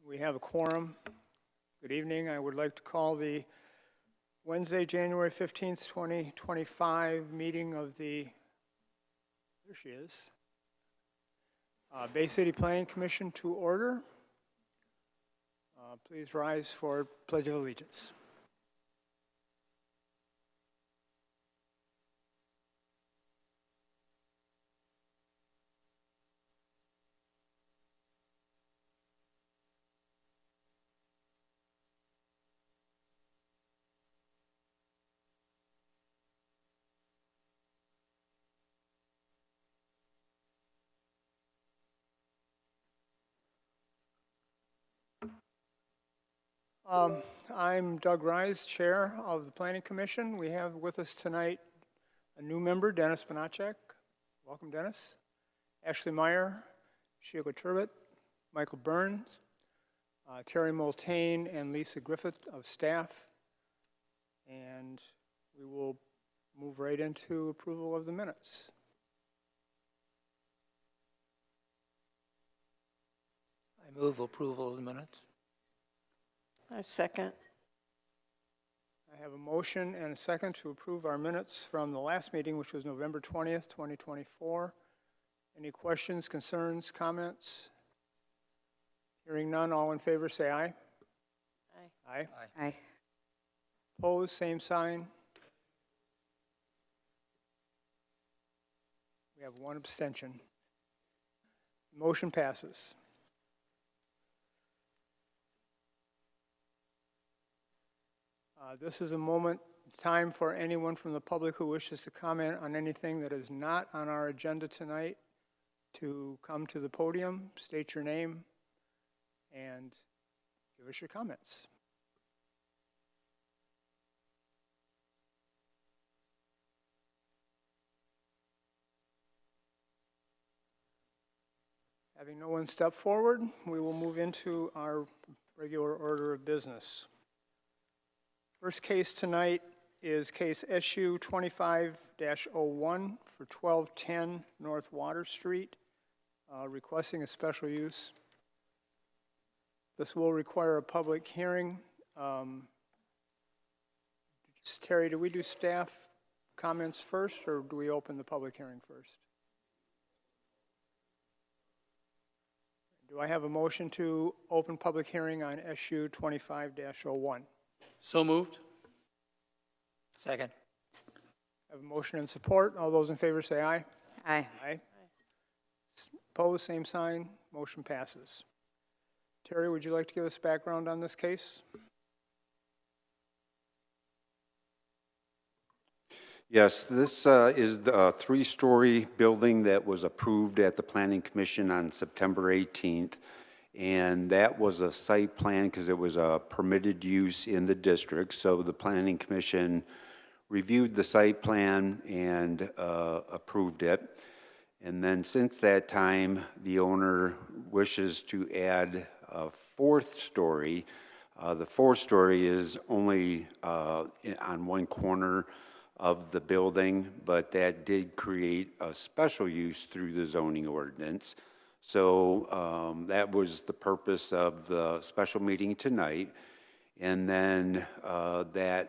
We have a quorum. Good evening. I would like to call the Wednesday, January 15th, 2025 meeting of the, there she is, Bay City Planning Commission to order. Please rise for Pledge of Allegiance. I'm Doug Rise, Chair of the Planning Commission. We have with us tonight a new member, Dennis Bonacek. Welcome, Dennis. Ashley Meyer, Sheila Turbot, Michael Burns, Terry Multane, and Lisa Griffith of staff. And we will move right into approval of the minutes. I move approval of the minutes. I second. I have a motion and a second to approve our minutes from the last meeting, which was November 20th, 2024. Any questions, concerns, comments? Hearing none, all in favor say aye. Aye. Aye. Aye. Opposed, same sign. We have one abstention. Motion passes. This is a time for anyone from the public who wishes to comment on anything that is not on our agenda tonight to come to the podium, state your name, and give us your comments. Having no one step forward, we will move into our regular order of business. First case tonight is case SU 25-01 for 1210 North Water Street, requesting a special use. This will require a public hearing. Terry, do we do staff comments first, or do we open the public hearing first? Do I have a motion to open public hearing on SU 25-01? So moved. Second. I have a motion and support. All those in favor say aye. Aye. Aye. Opposed, same sign. Motion passes. Terry, would you like to give us background on this case? Yes, this is the three-story building that was approved at the Planning Commission on September 18th. And that was a site plan because it was a permitted use in the district. So the Planning Commission reviewed the site plan and approved it. And then since that time, the owner wishes to add a fourth story. The fourth story is only on one corner of the building, but that did create a special use through the zoning ordinance. So that was the purpose of the special meeting tonight. And then the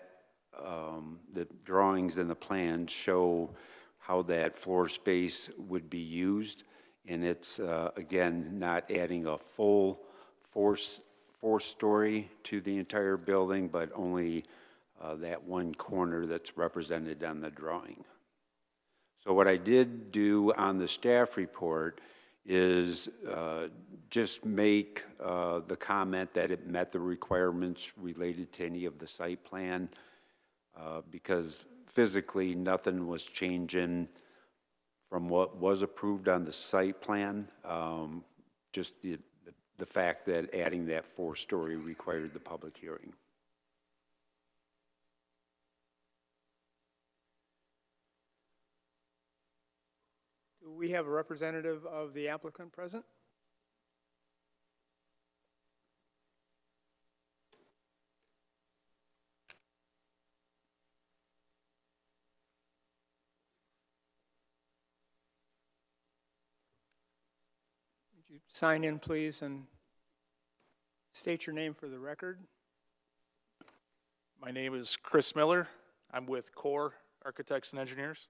drawings and the plans show how that floor space would be used. And it's, again, not adding a full fourth story to the entire building, but only that one corner that's represented on the drawing. So what I did do on the staff report is just make the comment that it met the requirements related to any of the site plan because physically nothing was changing from what was approved on the site plan, just the fact that adding that fourth story required the public hearing. Do we have a representative of the applicant present? Would you sign in, please, and State your name for the record. My name is Chris Miller. I'm with Core Architects and Engineers.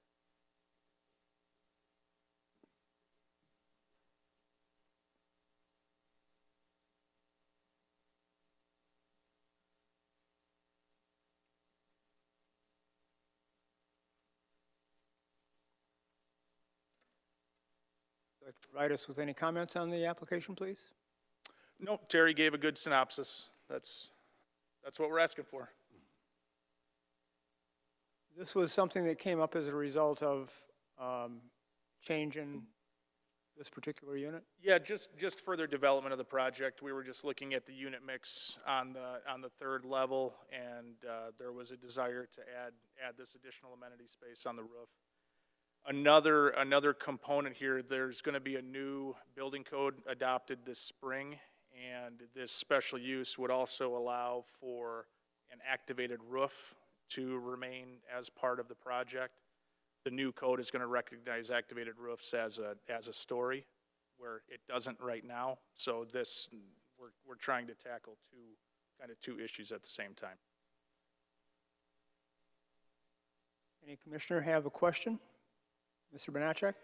Would you like to provide us with any comments on the application, please? Nope, Terry gave a good synopsis. That's what we're asking for. This was something that came up as a result of change in this particular unit? Yeah, just further development of the project. We were just looking at the unit mix on the third level, and there was a desire to add this additional amenity space on the roof. Another component here, there's going to be a new building code adopted this spring, and this special use would also allow for an activated roof to remain as part of the project. The new code is going to recognize activated roofs as a story, where it doesn't right now. So we're trying to tackle two issues at the same time. Any commissioner have a question? Mr. Bonacek?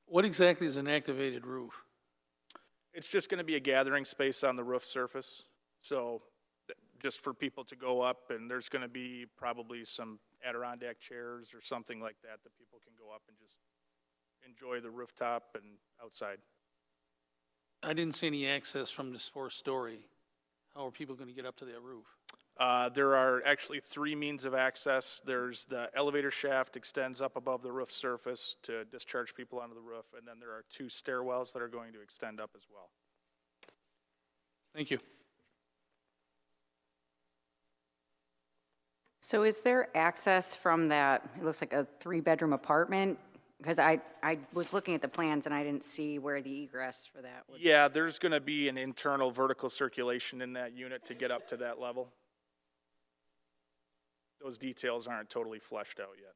What exactly is an activated roof? It's just going to be a gathering space on the roof surface. So just for people to go up, and there's going to be probably some Adirondack chairs or something like that people can go up and just enjoy the rooftop and outside. I didn't see any access from this fourth story. How are people going to get up to that roof? There are actually three means of access. There's the elevator shaft extends up above the roof surface to discharge people onto the roof, and then there are two stairwells that are going to extend up as well. Thank you. So is there access from that, it looks like a 3-bedroom apartment? Because I was looking at the plans and I didn't see where the egress for that would. Yeah, there's going to be an internal vertical circulation in that unit to get up to that level. Those details aren't totally fleshed out yet.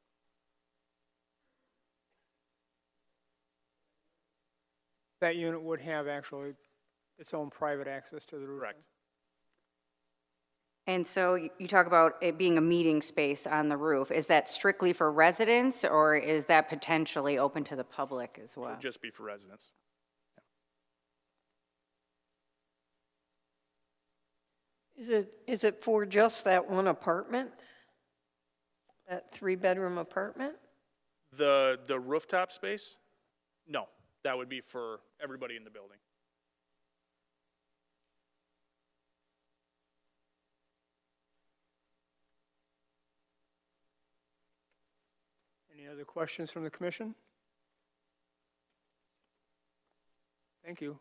That unit would have actually its own private access to the roof? Correct. And so you talk about it being a meeting space on the roof. Is that strictly for residents or is that potentially open to the public as It well? would just be for residents. Is it for just that one apartment? That 3-bedroom apartment? The rooftop space? No, that would be for everybody in the building. Any other questions from the commission? Thank you.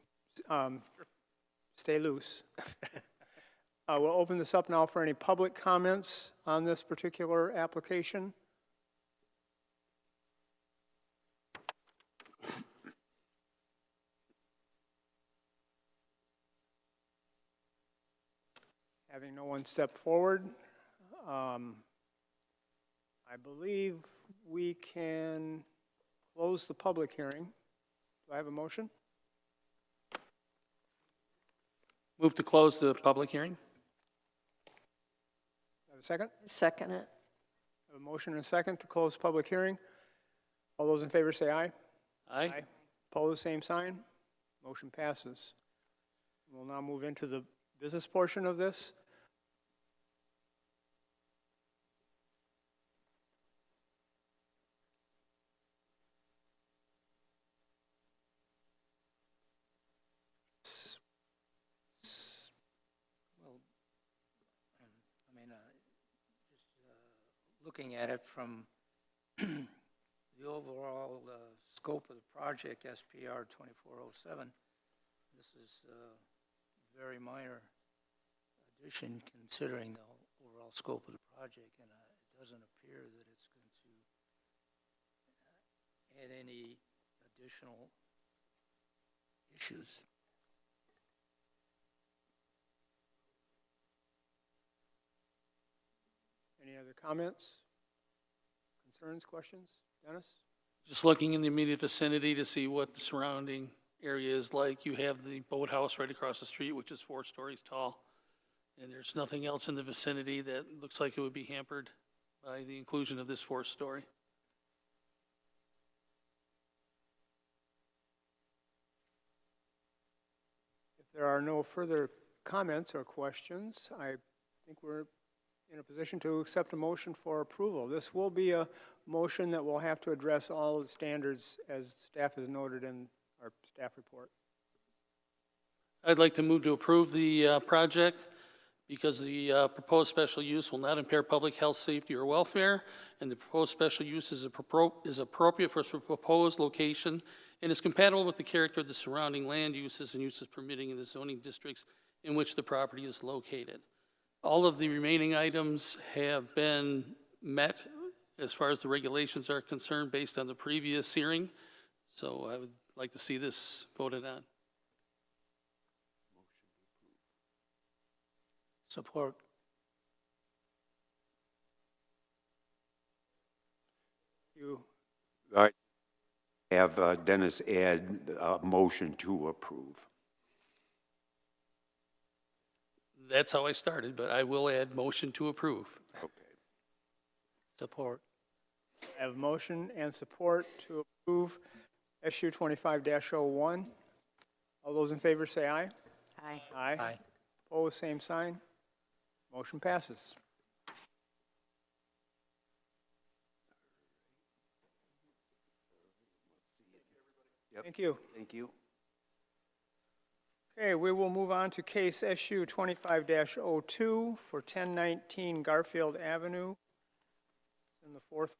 Stay loose. We'll open this up now for any public comments on this particular application. Having no one step forward, I believe we can close the public hearing. Do I have a motion? Move to close the public hearing? Have a second? Second it. Have a motion and a second to close public hearing. All those in favor say aye. Aye. Opposed, same sign. Motion passes. We'll now move into the business portion of this. Looking at it from the overall scope of the project, SPR 2407, this is a very minor addition considering the overall scope of the project, and it doesn't appear that it's going to add any additional issues. Any other comments, concerns, questions? Dennis? Just looking in the immediate vicinity to see what the surrounding areas, like you have the boathouse right across the street, which is 4 stories tall, and there's nothing else in the vicinity that looks like it would be hampered by the inclusion of this 4th story. If there are no further comments or questions, I think we're in a position to accept a motion for approval. This will be a motion that will have to address all the standards as staff has noted in our staff report. I'd like to move to approve the project because the proposed special use will not impair public health, safety, or welfare, and the proposed special use is appropriate for its proposed location and is compatible with the character of the surrounding land uses and uses permitting in the zoning districts in which the property is located. All of the remaining items have been met as far as the regulations are concerned based on the previous hearing, so I would like to see this voted on. Support. You, I have Dennis add a motion to approve. That's how I started, but I will add motion to approve. Okay. Support. I have motion and support to approve SU 25-01. All those in favor say aye. Aye. Aye. Aye. Opposed, same sign. Motion passes. Yep. Thank you. Thank you. Okay, we will move on to case SU 25-02 for 1019 Garfield Avenue in the 4th.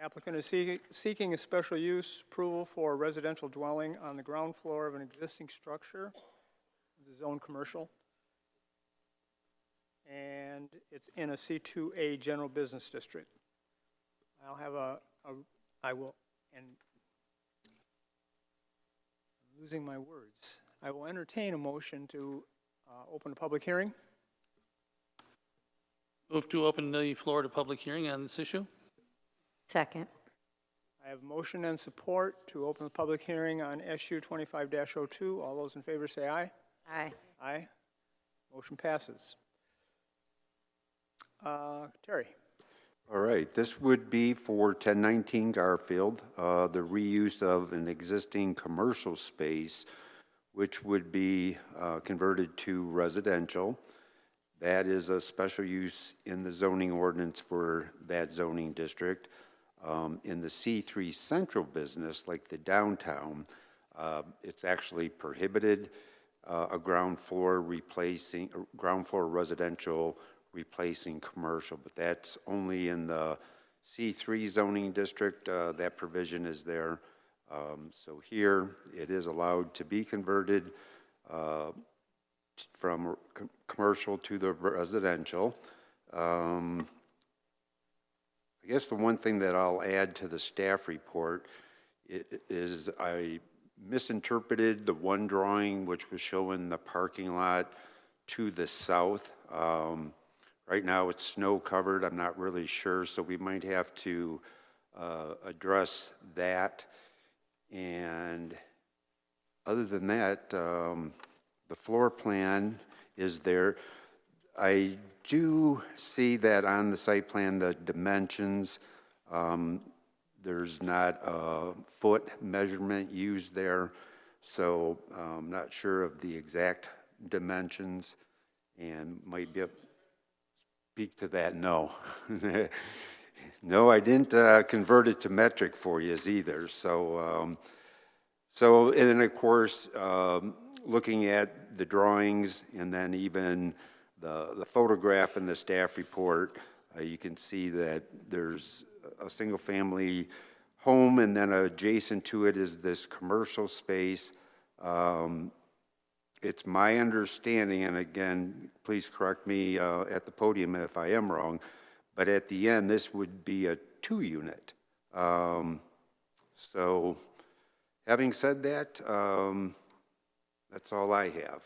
Applicant is seeking a special use approval for a residential dwelling on the ground floor of an existing structure, the zone commercial, and it's in a C2A general business district. I'll have I will, and I'm losing my words. I will entertain a motion to open a public hearing. Move to open the floor to public hearing on this issue. Second. I have motion and support to open the public hearing on SU 25-02. All those in favor say aye. Aye. Aye. Motion passes. Terry. All right, this would be for 1019 Garfield, the reuse of an existing commercial space, which would be converted to residential. That is a special use in the zoning ordinance for that zoning district. In the C3 central business, like the downtown, it's actually prohibited a ground floor residential replacing commercial, but that's only in the C3 zoning district. That provision is there. So here it is allowed to be converted from commercial to the residential. I guess the one thing that I'll add to the staff report is I misinterpreted the one drawing which was showing the parking lot to the south. Right now it's snow covered. I'm not really sure, so we might have to address that. And other than that, the floor plan is there. I do see that on the site plan, the dimensions, there's not a foot measurement used there, so I'm not sure of the exact dimensions and might be speak to that. No. No, I didn't convert it to metric for you either. So, and then of course, looking at the drawings and then even the photograph in the staff report, you can see that there's a single family home and then adjacent to it is this commercial space. It's my understanding, and again, please correct me at the podium if I am wrong, but at the end, this would be a 2-unit. So having said that, that's all I have.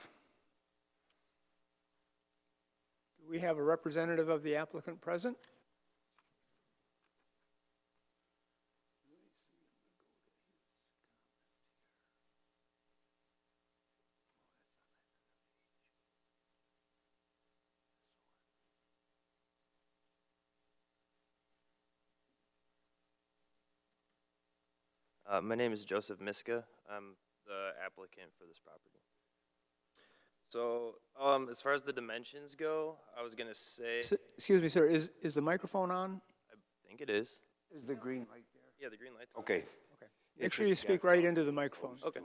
Do we have a representative of the applicant present? My name is Joseph Miska. I'm the applicant for this property. So, as far as the dimensions go, I was gonna say, Excuse me, sir, is the microphone on? I think it is. Is the green light there? Yeah, the green light's on. Okay. Make sure you speak right into the microphone. Okay.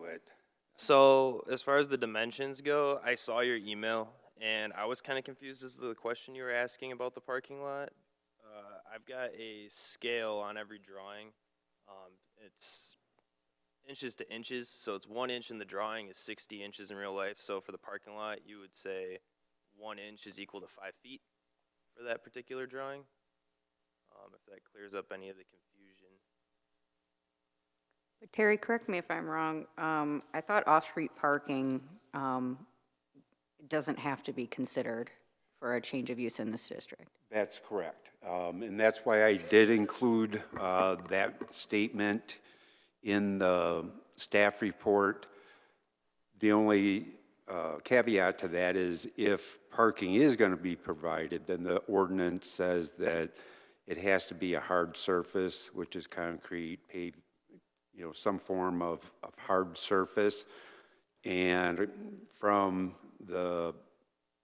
So, as far as the dimensions go, I saw your email, and I was kind of confused as to the question you were asking about the parking lot. I've got a scale on every drawing. It's inches to inches, so it's 1 inch in the drawing is 60 inches in real life. So for the parking lot, you would say 1 inch is equal to 5 feet for that particular drawing. If that clears up any of the confusion. But Terry, correct me if I'm wrong, I thought off-street parking doesn't have to be considered for a change of use in this district. That's correct. And that's why I did include that statement in the staff report. The only caveat to that is if parking is going to be provided, then the ordinance says that it has to be a hard surface, which is concrete, paved, some form of hard surface. And from the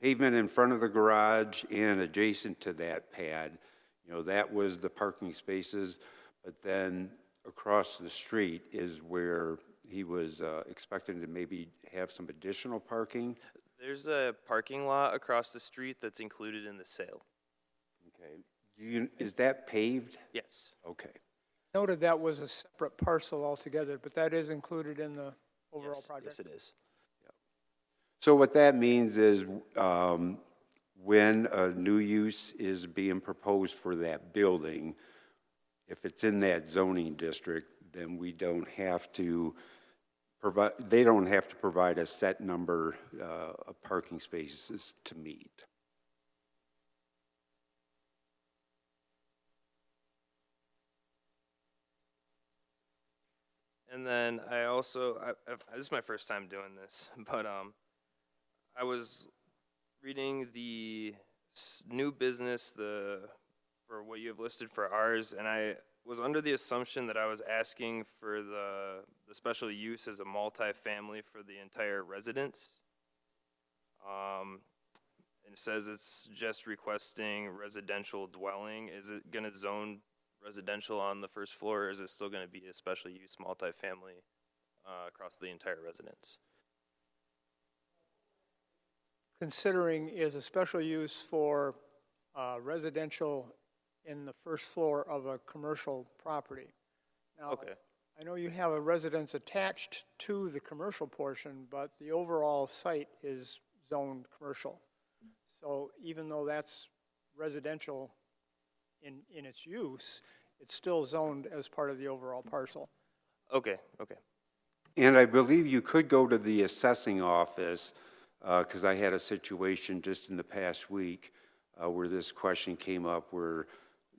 pavement in front of the garage and adjacent to that pad, that was the parking spaces. But then across the street is where he was expecting to maybe have some additional parking. There's a parking lot across the street that's included in the sale. Okay. Is that paved? Yes. Okay. Noted that was a separate parcel altogether, but that is included in the overall Yes, project? yes, it is. So what that means is when a new use is being proposed for that building, if it's in that zoning district, then we don't have to provide, they don't have to provide a set number of parking spaces to meet. And then I also, this is my first time doing this, but I was reading the new business, for what you have listed for ours, and I was under the assumption that I was asking for the special use as a multifamily for the entire residence. It says it's just requesting residential dwelling. Is it gonna zone residential on the first floor, or is it still gonna be a special use multifamily across the entire residence? Considering is a special use for residential in the first floor of a commercial property. Now, Okay. I know you have a residence attached to the commercial portion, but the overall site is zoned commercial. So even though that's residential in its use, it's still zoned as part of the overall parcel. Okay, okay. And I believe you could go to the assessing office, because I had a situation just in the past week where this question came up where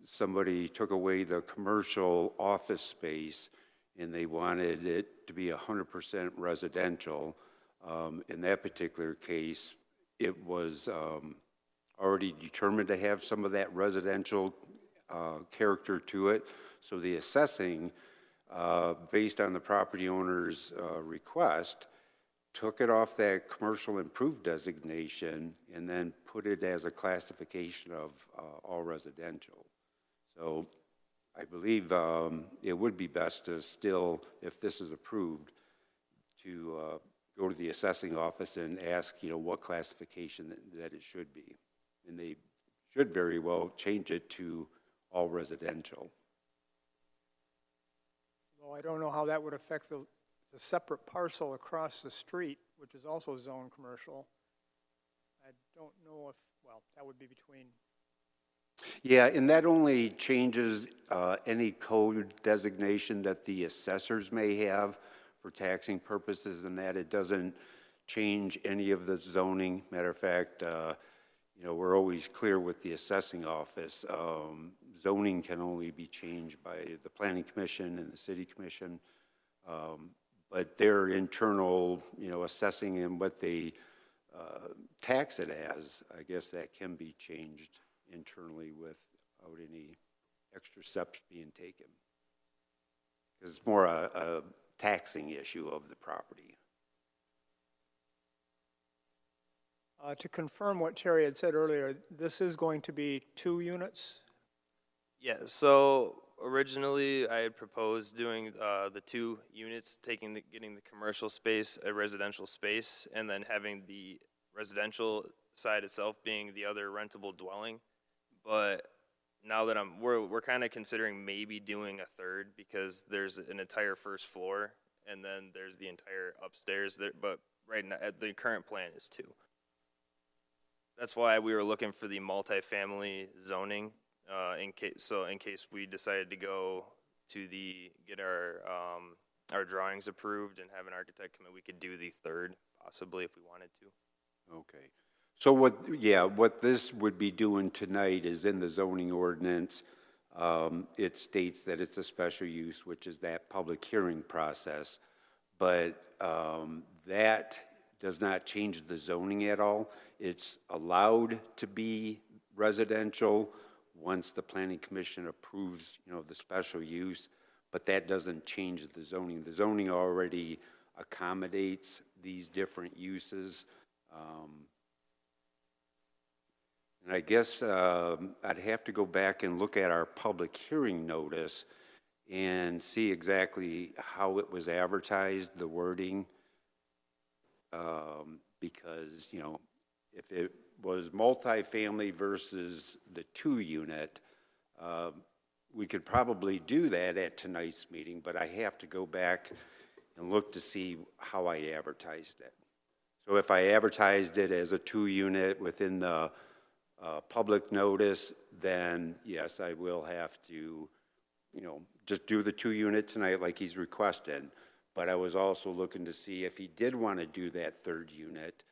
somebody took away the commercial office space and they wanted it to be 100% residential. In that particular case, it was already determined to have some of that residential character to it. So the assessing, based on the property owner's request, took it off that commercial improved designation and then put it as a classification of all residential. So I believe it would be best to still, if this is approved, to go to the assessing office and ask, what classification that it should be. And they should very well change it to all residential. Well, I don't know how that would affect the separate parcel across the street, which is also zoned commercial. I don't know if, well, that would be between. Yeah, and that only changes any code designation that the assessors may have for taxing purposes, and that it doesn't change any of the zoning. Matter of fact, we're always clear with the assessing office. Zoning can only be changed by the planning commission and the city commission. But their internal, assessing and what they tax it as, I guess that can be changed internally without any extra steps being taken. It's more a taxing issue of the property. To confirm what Terry had said earlier, this is going to be 2 units? Yeah, so originally I had proposed doing the 2 units, getting the commercial space, a residential space, and then having the residential side itself being the other rentable dwelling. But now that we're kind of considering maybe doing a third, because there's an entire first floor and then there's the entire upstairs there. But right now, the current plan is 2. That's why we were looking for the multifamily zoning, in case we decided to go to get our drawings approved and have an architect come in, we could do the third possibly if we wanted to. Okay. So what this would be doing tonight is in the zoning ordinance, it states that it's a special use, which is that public hearing process. But that does not change the zoning at all. It's allowed to be residential once the planning commission approves, the special use, but that doesn't change the zoning. The zoning already accommodates these different uses. And I guess I'd have to go back and look at our public hearing notice and see exactly how it was advertised, the wording. Because, if it was multifamily versus the 2 unit, we could probably do that at tonight's meeting, but I have to go back and look to see how I advertised it. So if I advertised it as a 2 unit within the public notice, then yes, I will have to, just do the 2 unit tonight like he's requested. But I was also looking to see if he did want to do that 3rd unit,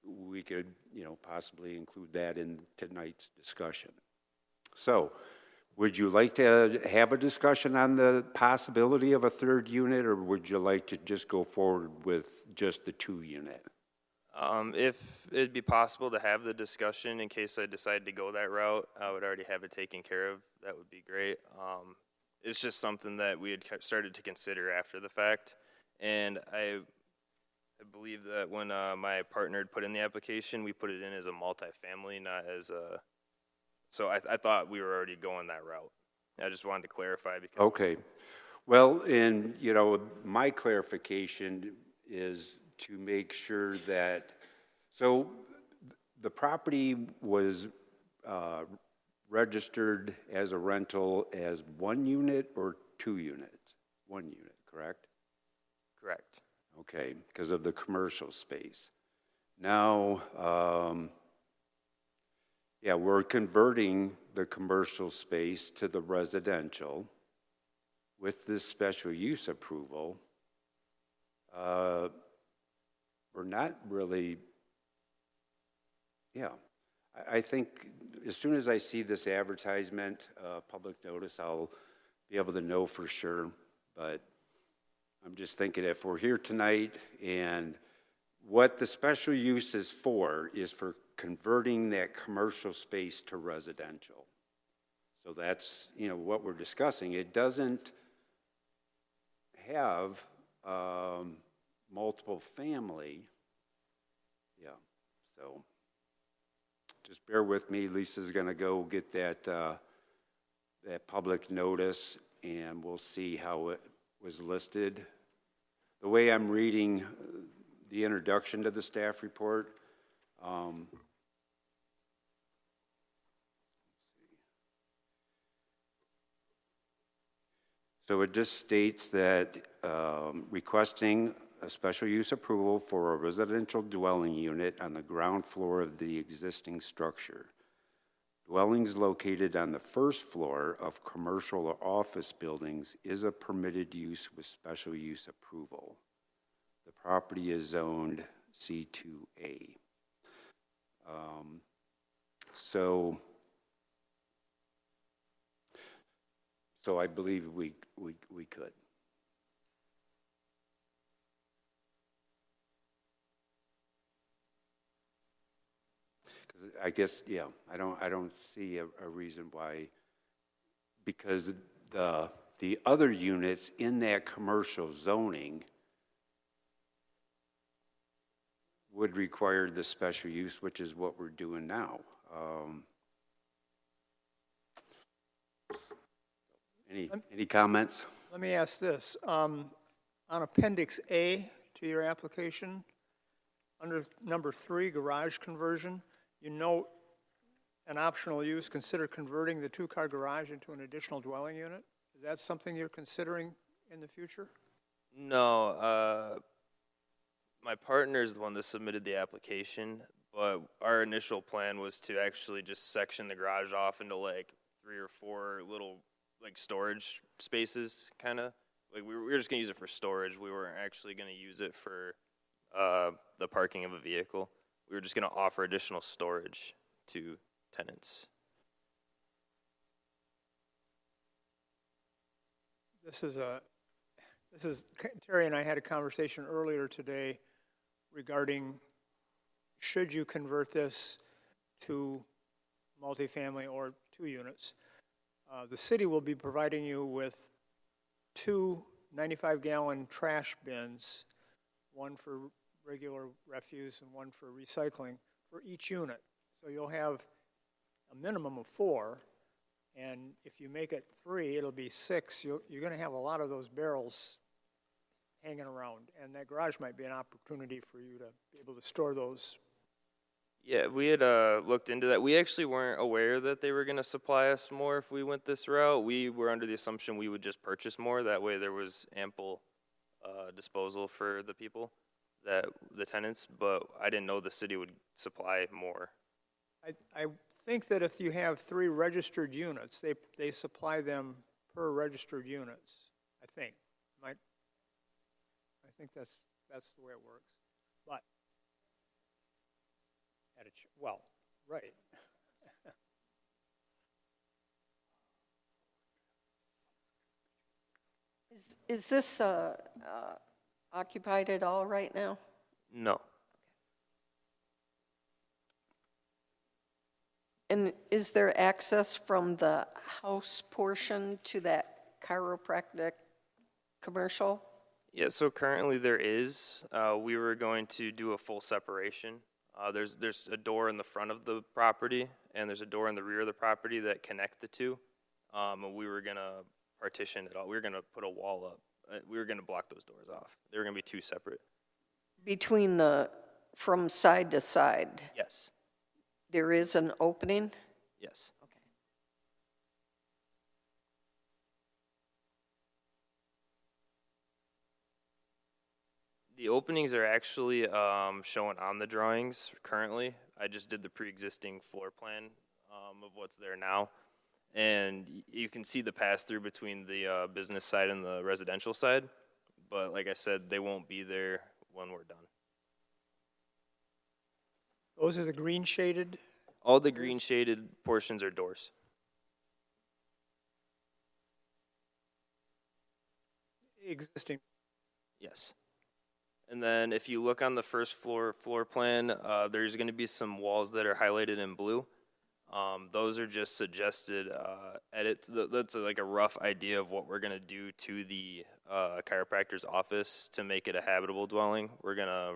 we could, possibly include that in tonight's discussion. So, would you like to have a discussion on the possibility of a 3rd unit, or would you like to just go forward with just the 2 unit? If it'd be possible to have the discussion in case I decide to go that route, I would already have it taken care of. That would be great. It's just something that we had started to consider after the fact, and I believe that when my partner had put in the application, we put it in as a multifamily, not as a. So I thought we were already going that route. I just wanted to clarify because. Okay, well, and my clarification is to make sure that the property was registered as a rental as 1 unit or 2 units? 1 unit, correct? Correct. Okay, because of the commercial space. Now, we're converting the commercial space to the residential with this special use approval. We're not really, I think as soon as I see this advertisement, public notice, I'll be able to know for sure. But I'm just thinking if we're here tonight and what the special use is for converting that commercial space to residential. So that's, what we're discussing. It doesn't have multiple family. So just bear with me. Lisa's going to go get that public notice, and we'll see how it was listed. The way I'm reading the introduction to the staff report, so it just states that requesting a special use approval for a residential dwelling unit on the ground floor of the existing structure. Dwellings located on the first floor of commercial or office buildings is a permitted use with special use approval. The property is zoned C2A. So I believe we could. I guess, I don't see a reason why, because the the other units in that commercial zoning would require the special use, which is what we're doing now. Any comments? Let me ask this. On Appendix A to your application, under number 3, garage conversion, you note an optional use, consider converting the 2-car garage into an additional dwelling unit. Is that something you're considering in the future? No, my partner is the one that submitted the application, but our initial plan was to actually just section the garage off into like 3 or 4 little like storage spaces, kind of. Like we were just gonna use it for storage. We weren't actually gonna use it for the parking of a vehicle. We were just gonna offer additional storage to tenants. Terry and I had a conversation earlier today regarding should you convert this to multifamily or 2 units. The city will be providing you with 2 95-gallon trash bins, one for regular refuse and one for recycling, for each unit. So you'll have a minimum of 4, and if you make it 3, it'll be 6. You're going to have a lot of those barrels hanging around, and that garage might be an opportunity for you to be able to store those. Yeah, we had looked into that. We actually weren't aware that they were going to supply us more if we went this route. We were under the assumption we would just purchase more. That way there was ample disposal for the people, the tenants, but I didn't know the city would supply more. I think that if you have 3 registered units, they supply them per registered units, I think. I think that's the way it works. But right. Is this occupied at all right now? No. And is there access from the house portion to that chiropractic commercial? Yeah, so currently there is. We were going to do a full separation. There's a door in the front of the property, and there's a door in the rear of the property that connect the two. And we were going to partition it all. We were going to put a wall up. We were going to block those doors off. They were going to be 2 separate. Between from side to side, Yes. there is an opening? Yes. Okay. The openings are actually shown on the drawings currently. I just did the pre-existing floor plan of what's there now. And you can see the pass-through between the business side and the residential side. But like I said, they won't be there when we're done. Those are the green shaded? All the green shaded portions are doors. Existing. Yes. And then if you look on the first floor plan, there's going to be some walls that are highlighted in blue. Those are just suggested edits. That's like a rough idea of what we're going to do to the chiropractor's office to make it a habitable dwelling. We're going to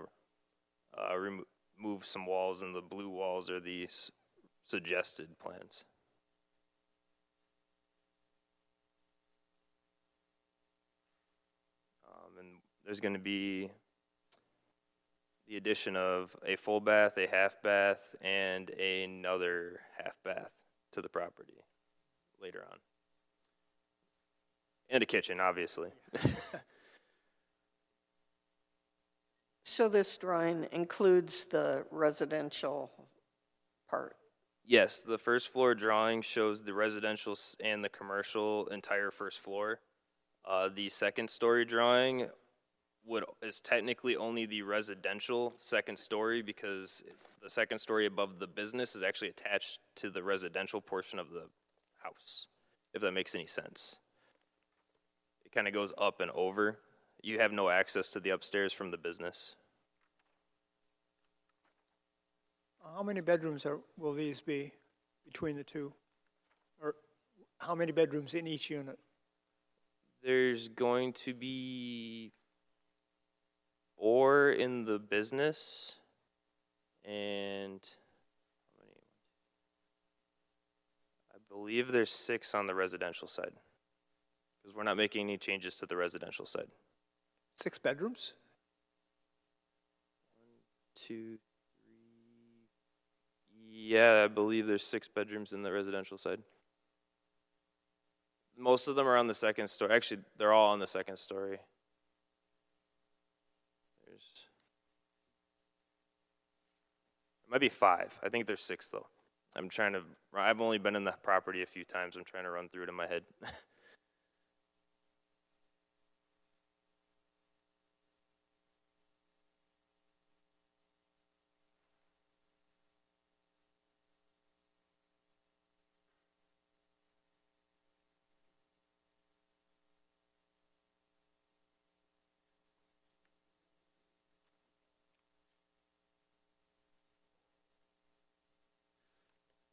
remove some walls, and the blue walls are the suggested plans. And there's going to be the addition of a full bath, a half bath, and another half bath to the property later on. And a kitchen, obviously. So this drawing includes the residential part? Yes, the first floor drawing shows the residential and the commercial entire first floor. The second story drawing is technically only the residential second story, because the second story above the business is actually attached to the residential portion of the house, if that makes any sense. It kind of goes up and over. You have no access to the upstairs from the business. How many bedrooms will these be between the two? Or how many bedrooms in each unit? There's going to be 4 in the business and how many? I believe there's 6 on the residential side because we're not making any changes to the residential side. 6 bedrooms? 2, 3. Yeah, I believe there's 6 bedrooms in the residential side. Most of them are on the second story. Actually, they're all on the second story. It might be 5. I think there's 6 though. I've only been in the property a few times. I'm trying to run through it in my head.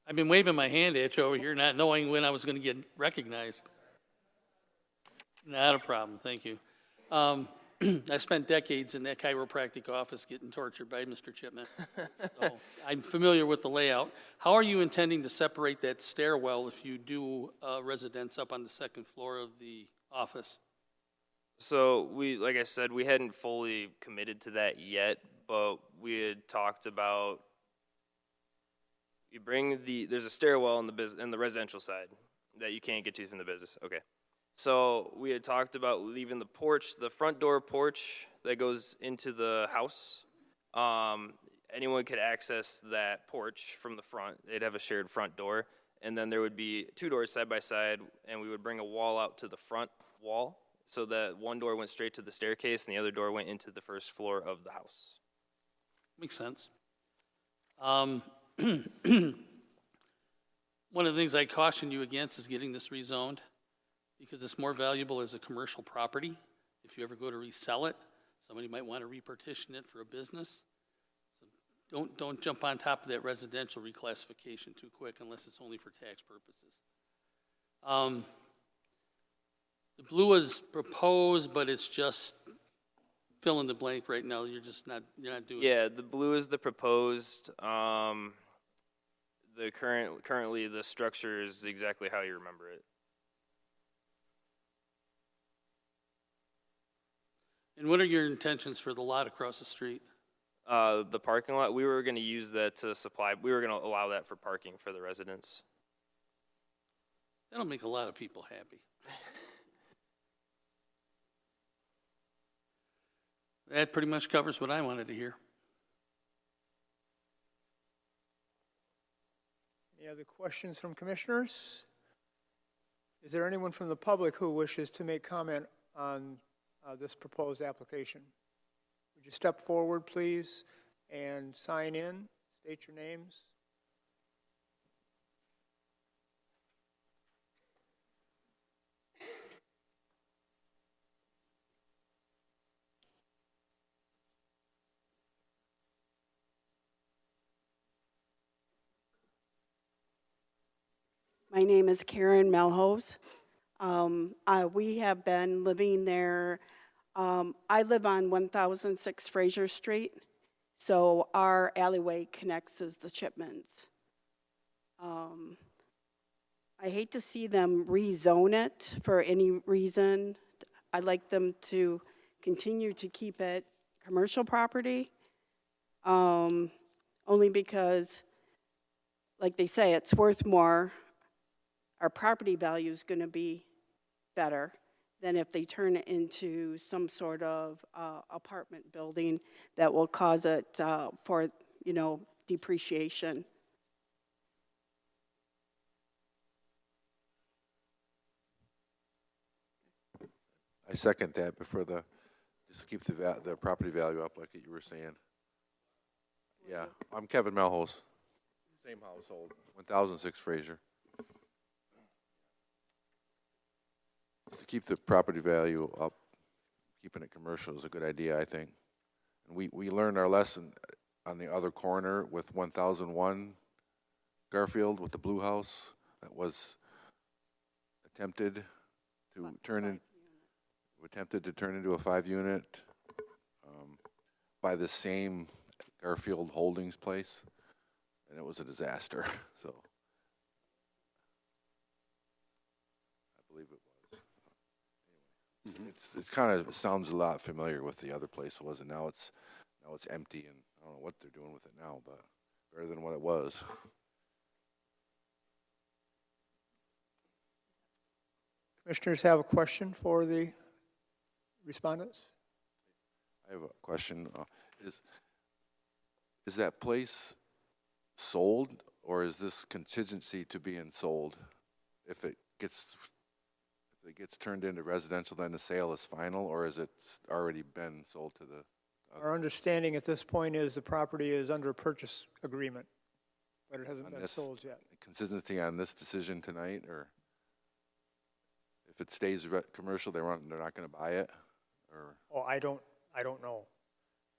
I've been waving my hand at you over here, not knowing when I was going to get recognized. Not a problem, thank you. I spent decades in that chiropractic office getting tortured by Mr. Chipman. So I'm familiar with the layout. How are you intending to separate that stairwell if you do residence up on the second floor of the office? So like I said, we hadn't fully committed to that yet, but we had talked about there's a stairwell in the residential side that you can't get to from the business. Okay. So we had talked about leaving the front door porch that goes into the house. Anyone could access that porch from the front. They'd have a shared front door. And then there would be 2 doors side by side, and we would bring a wall out to the front wall so that one door went straight to the staircase and the other door went into the first floor of the house. Makes sense. One of the things I caution you against is getting this rezoned because it's more valuable as a commercial property. If you ever go to resell it, somebody might want to repartition it for a business. So don't jump on top of that residential reclassification too quick unless it's only for tax purposes. The blue is proposed, but it's just fill in the blank right now. You're not doing it. Yeah, the blue is the proposed. Currently the structure is exactly how you remember it. And what are your intentions for the lot across the street? The parking lot, we were going to use that to supply, we were going to allow that for parking for the residents. That'll make a lot of people happy. That pretty much covers what I wanted to hear. Any other questions from commissioners? Is there anyone from the public who wishes to make comment on this proposed application? Would you step forward, please, and sign in, state your names? My name is Karen Melhose. We have been living there. I live on 1006 Fraser Street, so our alleyway connects as the Chipmans. I hate to see them rezone it for any reason. I'd like them to continue to keep it commercial property, only because, like they say, it's worth more. Our property value is going to be better than if they turn it into some sort of apartment building that will cause it for, depreciation. I second that just to keep the property value up like you were saying. Yeah, I'm Kevin Melhose. Same household, 1006 Fraser. To keep the property value up, keeping it commercial is a good idea, I think. And we learned our lesson on the other corner with 1001 Garfield with the blue house that was attempted to turn in. attempted to turn into a 5-unit by the same Garfield Holdings place, and it was a disaster, so. I believe it was. Anyway, it's kind of, it sounds a lot familiar with the other place was, and now it's empty, and I don't know what they're doing with it now, but better than what it was. Commissioners have a question for the respondents? I have a question. Is that place sold, or is this contingency to being sold? If it gets turned into residential, then the sale is final, or is it already been sold to the? Our understanding at this point is the property is under a purchase agreement, but it hasn't been sold yet. Consistency on this decision tonight, or if it stays commercial, they're not going to buy it, or? Oh, I don't know.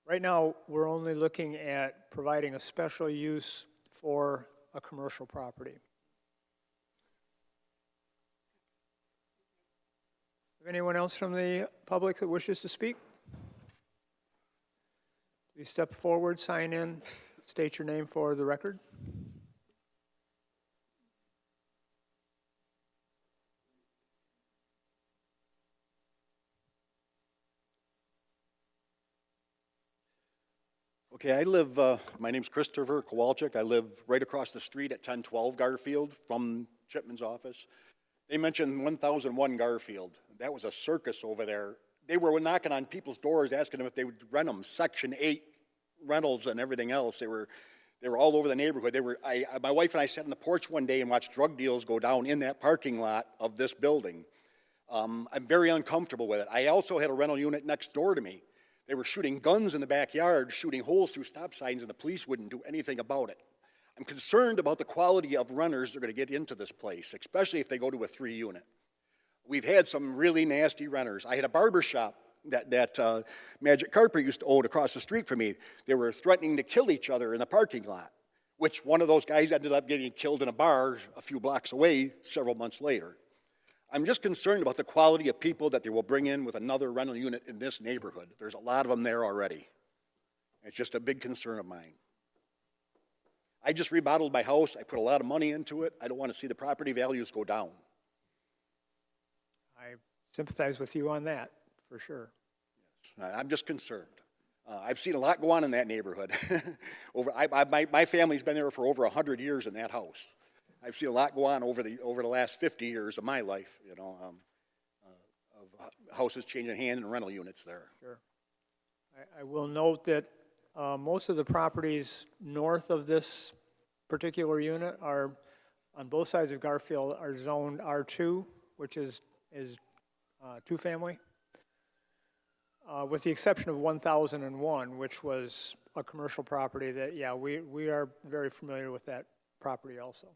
Right now, we're only looking at providing a special use for a commercial property. Anyone else from the public that wishes to speak? Please step forward, sign in, state your name for the record. Okay, my name's Christopher Kowalczyk. I live right across the street at 1012 Garfield from Chipman's office. They mentioned 1001 Garfield. That was a circus over there. They were knocking on people's doors asking them if they would rent them, Section 8 rentals and everything else. They were all over the neighborhood. My wife and I sat on the porch one day and watched drug deals go down in that parking lot of this building. I'm very uncomfortable with it. I also had a rental unit next door to me. They were shooting guns in the backyard, shooting holes through stop signs, and the police wouldn't do anything about it. I'm concerned about the quality of renters that are going to get into this place, especially if they go to a 3-unit. We've had some really nasty renters. I had a barber shop that Magic Carpet used to own across the street from me. They were threatening to kill each other in the parking lot, which one of those guys ended up getting killed in a bar a few blocks away several months later. I'm just concerned about the quality of people that they will bring in with another rental unit in this neighborhood. There's a lot of them there already. It's just a big concern of mine. I just remodeled my house. I put a lot of money into it. I don't want to see the property values go down. I sympathize with you on that, for sure. Yes, I'm just concerned. I've seen a lot go on in that neighborhood. My family's been there for over 100 years in that house. I've seen a lot go on over the last 50 years of my life, of houses changing hand and rental units there. Sure. I will note that most of the properties north of this particular unit are, on both sides of Garfield, are zoned R2, which is two-family, with the exception of 1001, which was a commercial property that, yeah, we are very familiar with that property also.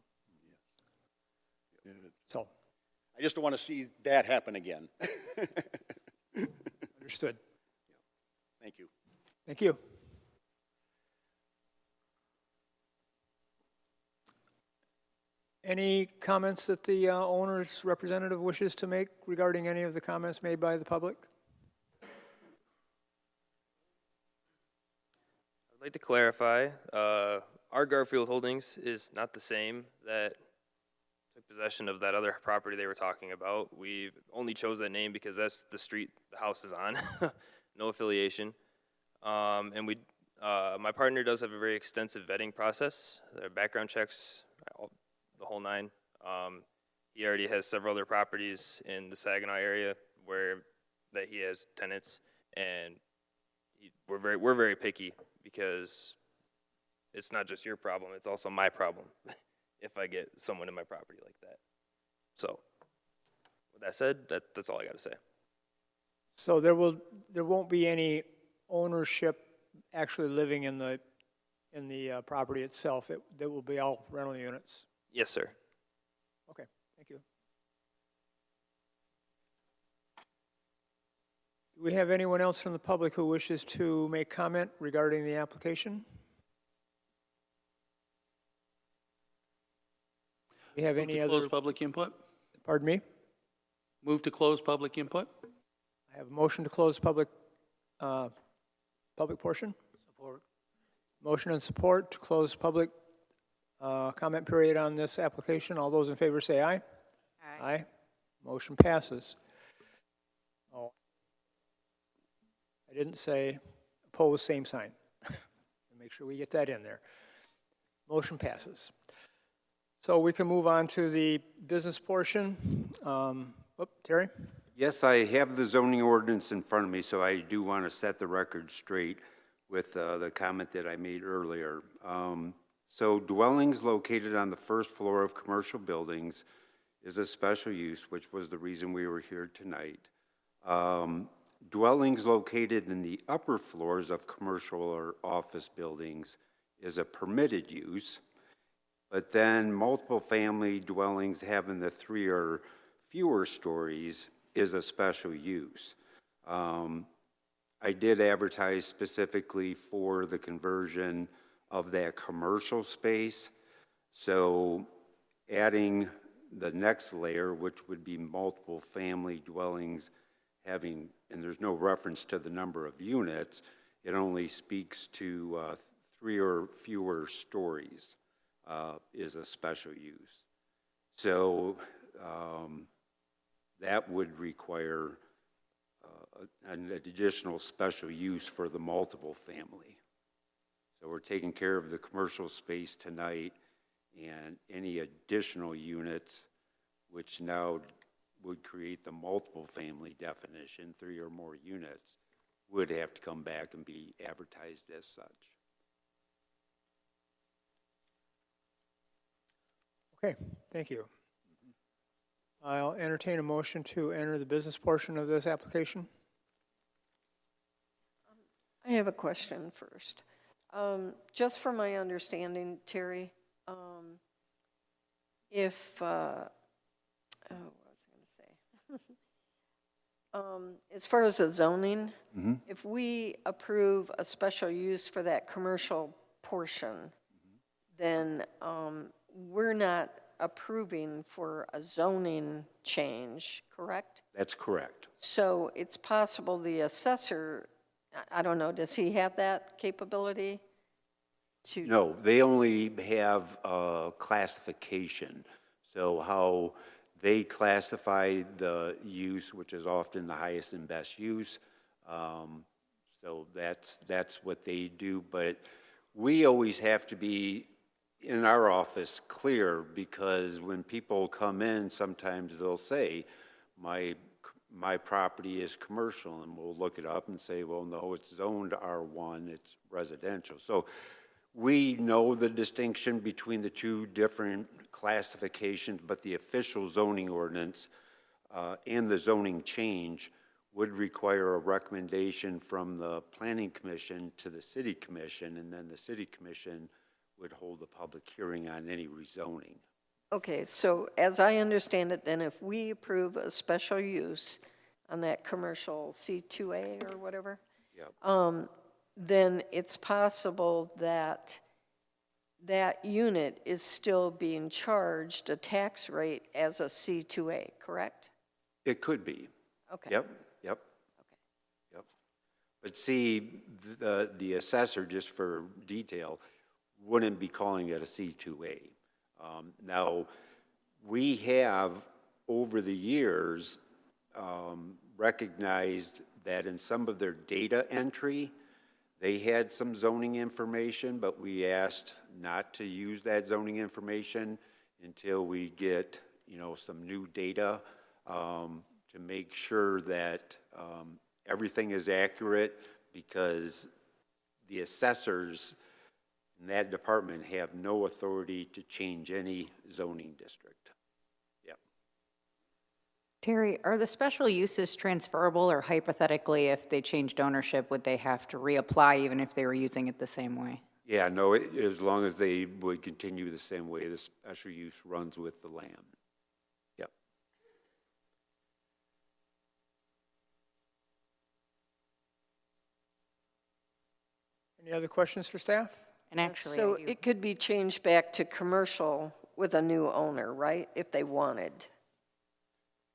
So, I just don't want to see that happen again. Understood. Thank you. Thank you. Any comments that the owner's representative wishes to make regarding any of the comments made by the public? I'd like to clarify, our Garfield Holdings is not the same that took possession of that other property they were talking about. We only chose that name because that's the street the house is on, no affiliation. And my partner does have a very extensive vetting process. Their background checks, the whole nine. He already has several other properties in the Saginaw area that he has tenants, and we're very picky because it's not just your problem; it's also my problem if I get someone in my property like that. So, with that said, that's all I got to say. So there won't be any ownership actually living in the property itself. There will be all rental units. Yes, sir. Okay, thank you. Do we have anyone else from the public who wishes to make comment regarding the application? Do we have any other? Close public input? Pardon me? Move to close public input? I have a motion to close public portion. Support. Motion and support to close public comment period on this application. All those in favor say aye. Aye. Motion passes. Oh, I didn't say opposed, same sign. Make sure we get that in there. Motion passes. So we can move on to the business portion. Terry? Yes, I have the zoning ordinance in front of me, so I do want to set the record straight with the comment that I made earlier. So dwellings located on the first floor of commercial buildings is a special use, which was the reason we were here tonight. Dwellings located in the upper floors of commercial or office buildings is a permitted use, but then multiple family dwellings having the 3 or fewer stories is a special use. I did advertise specifically for the conversion of that commercial space, so adding the next layer, which would be multiple family dwellings having, and there's no reference to the number of units, it only speaks to 3 or fewer stories is a special use. So that would require an additional special use for the multiple family. So we're taking care of the commercial space tonight, and any additional units, which now would create the multiple family definition, 3 or more units, would have to come back and be advertised as such. Okay, thank you. I'll entertain a motion to enter the business portion of this application. I have a question first. Just from my understanding, Terry, if, what was I going to say? As far as the zoning, if we approve a special use for that commercial portion, then we're not approving for a zoning change, correct? That's correct. So it's possible the assessor, I don't know, does he have that capability? No, they only have classification. So how they classify the use, which is often the highest and best use. So that's what they do. But we always have to be in our office clear, because when people come in, sometimes they'll say, my property is commercial, and we'll look it up and say, well, no, it's zoned R1, it's residential. So we know the distinction between the two different classifications, but the official zoning ordinance and the zoning change would require a recommendation from the Planning Commission to the City Commission, and then the City Commission would hold a public hearing on any rezoning. Okay, so as I understand it, then if we approve a special use on that commercial C2A or whatever, Yep. then it's possible that that unit is still being charged a tax rate as a C2A, correct? It could be. Okay. Yep. Yep. But see, the assessor, just for detail, wouldn't be calling it a C2A. Now, we have, over the years, recognized that in some of their data entry, they had some zoning information, but we asked not to use that zoning information until we get, some new data to make sure that everything is accurate, because the assessors in that department have no authority to change any zoning district. Yep. Terry, are the special uses transferable, or hypothetically, if they changed ownership, would they have to reapply even if they were using it the same way? Yeah, no, as long as they would continue the same way, the special use runs with the land. Yep. Any other questions for staff? And actually, So I do. it could be changed back to commercial with a new owner, right, if they wanted?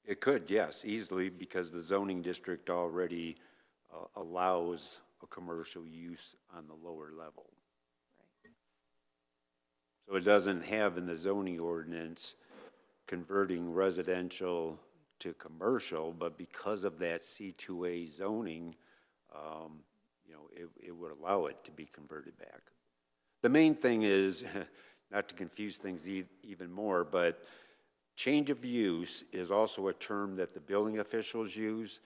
It could, yes, easily, because the zoning district already allows a commercial use on the lower level. So it doesn't have in the zoning ordinance converting residential to commercial, but because of that C2A zoning, you know, it would allow it to be converted back. The main thing is, not to confuse things even more, but change of use is also a term that the building officials use,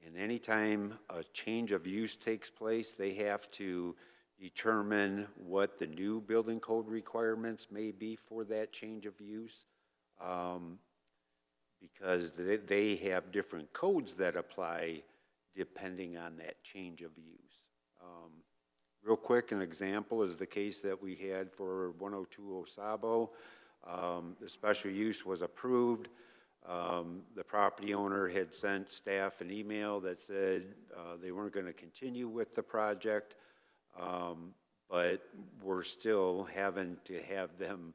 and anytime a change of use takes place, they have to determine what the new building code requirements may be for that change of use, because they have different codes that apply depending on that change of use. Real quick, an example is the case that we had for 102 Osabo. The special use was approved. The property owner had sent staff an email that said they weren't going to continue with the project, but we're still having to have them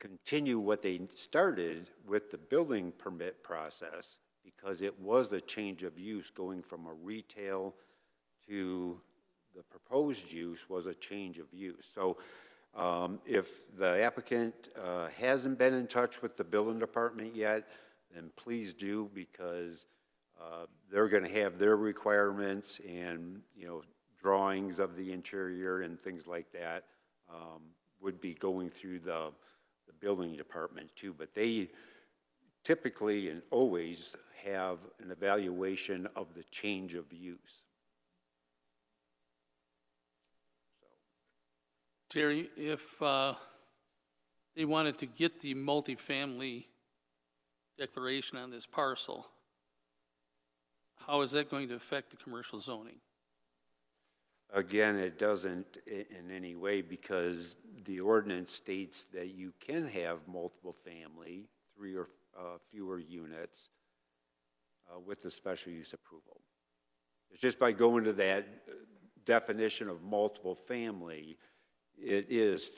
continue what they started with the building permit process, because it was a change of use going from a retail to the proposed use was a change of use. So if the applicant hasn't been in touch with the building department yet, then please do, because they're going to have their requirements and, you know, drawings of the interior and things like that would be going through the building department too. But they typically and always have an evaluation of the change of use. Terry, if they wanted to get the multifamily declaration on this parcel, how is that going to affect the commercial zoning? Again, it doesn't in any way, because the ordinance states that you can have multiple family, 3 or fewer units, with the special use approval. It's just by going to that definition of multiple family, it is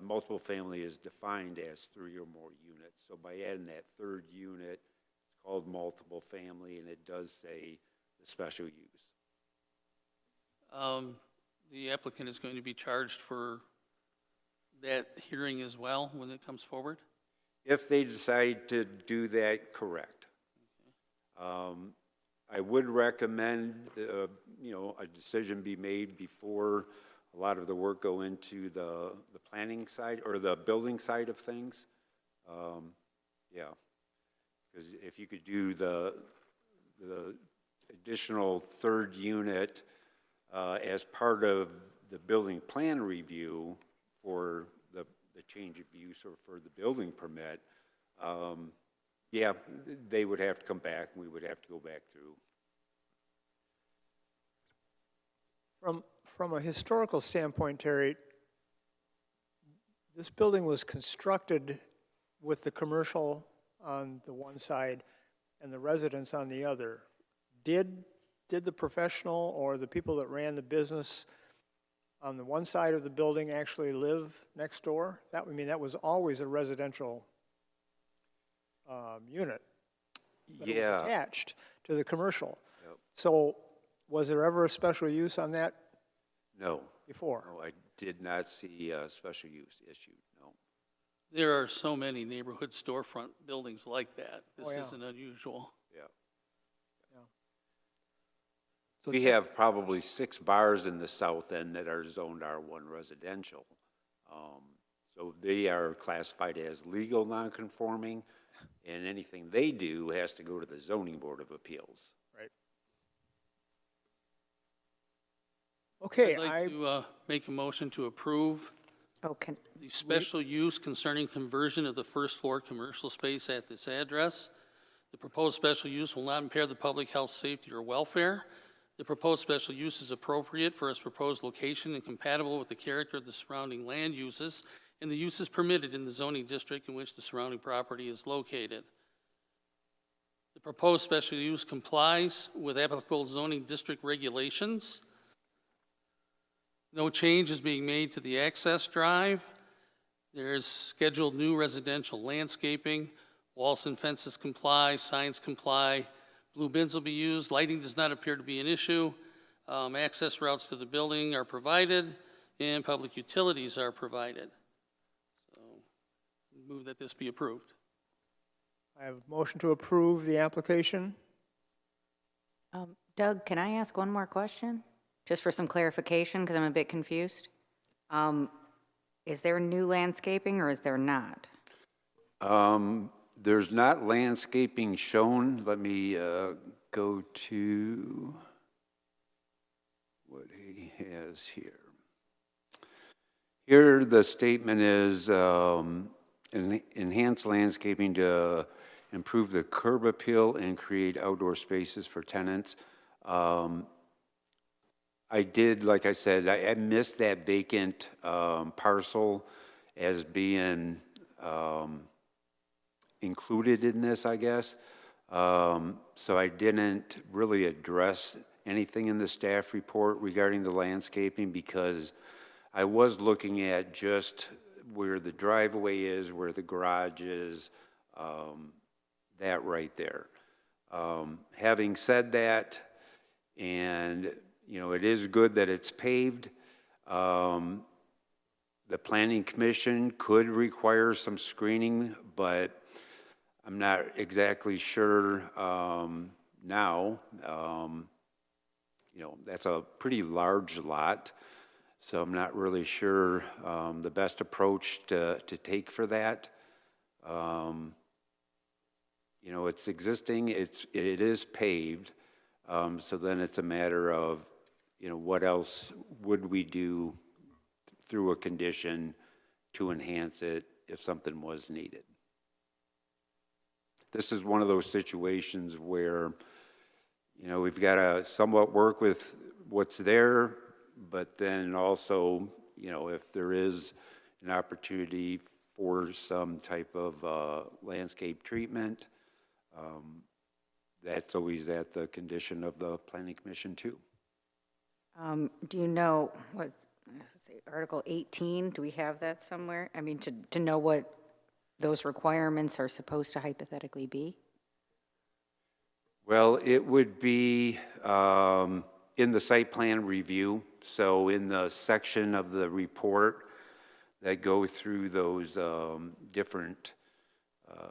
multiple family is defined as 3 or more units. So by adding that third unit, it's called multiple family, and it does say the special use. The applicant is going to be charged for that hearing as well when it comes forward? If they decide to do that, correct. I would recommend, you know, a decision be made before a lot of the work go into the planning side or the building side of things. Yeah, because if you could do the additional third unit as part of the building plan review for the change of use or for the building permit, yeah, they would have to come back and we would have to go back through. From a historical standpoint, Terry, this building was constructed with the commercial on the one side and the residence on the other. Did the professional or the people that ran the business on the one side of the building actually live next door? That was always a residential unit. But it was attached to the commercial. Yep. So was there ever a special use on that? No. Before? No, I did not see a special use issued, no. There are so many neighborhood storefront buildings like that. This yeah. isn't unusual. Yeah. So We have probably 6 bars in the south end that are zoned R1 residential. So they are classified as legal nonconforming, and anything they do has to go to the Zoning Board of Appeals. Right. Okay, I'd like to make a motion to approve the special use concerning conversion of the first floor commercial space at this address. The proposed special use will not impair the public health, safety, or welfare. The proposed special use is appropriate for its proposed location and compatible with the character of the surrounding land uses and the uses permitted in the zoning district in which the surrounding property is located. The proposed special use complies with applicable zoning district regulations. No change is being made to the access drive. There is scheduled new residential landscaping. Walls and fences comply, signs comply, blue bins will be used, lighting does not appear to be an issue, access routes to the building are provided, and public utilities are provided. So, move that this be approved. I have a motion to approve the application. Doug, can I ask one more question? Just for some clarification, because I'm a bit confused. Is there new landscaping or is there not? There's not landscaping shown. Let me go to what he has here. Here, the statement is enhance landscaping to improve the curb appeal and create outdoor spaces for tenants. I did, like I said, I missed that vacant parcel as being included in this, I guess. So I didn't really address anything in the staff report regarding the landscaping because I was looking at just where the driveway is, where the garage is, that right there. Having said that, and you know, it is good that it's paved. The Planning Commission could require some screening, but I'm not exactly sure now. You know, that's a pretty large lot, so I'm not really sure the best approach to take for that. You know, it's existing, it is paved, so then it's a matter of, you know, what else would we do through a condition to enhance it if something was needed. This is one of those situations where, you know, we've got to somewhat work with what's there, but then also, you know, if there is an opportunity for some type of landscape treatment, that's always at the condition of the Planning Commission too. Do you know what, Article 18, do we have that somewhere? I mean, to know what those requirements are supposed to hypothetically be? Well, it would be in the site plan review. So in the section of the report that go through those different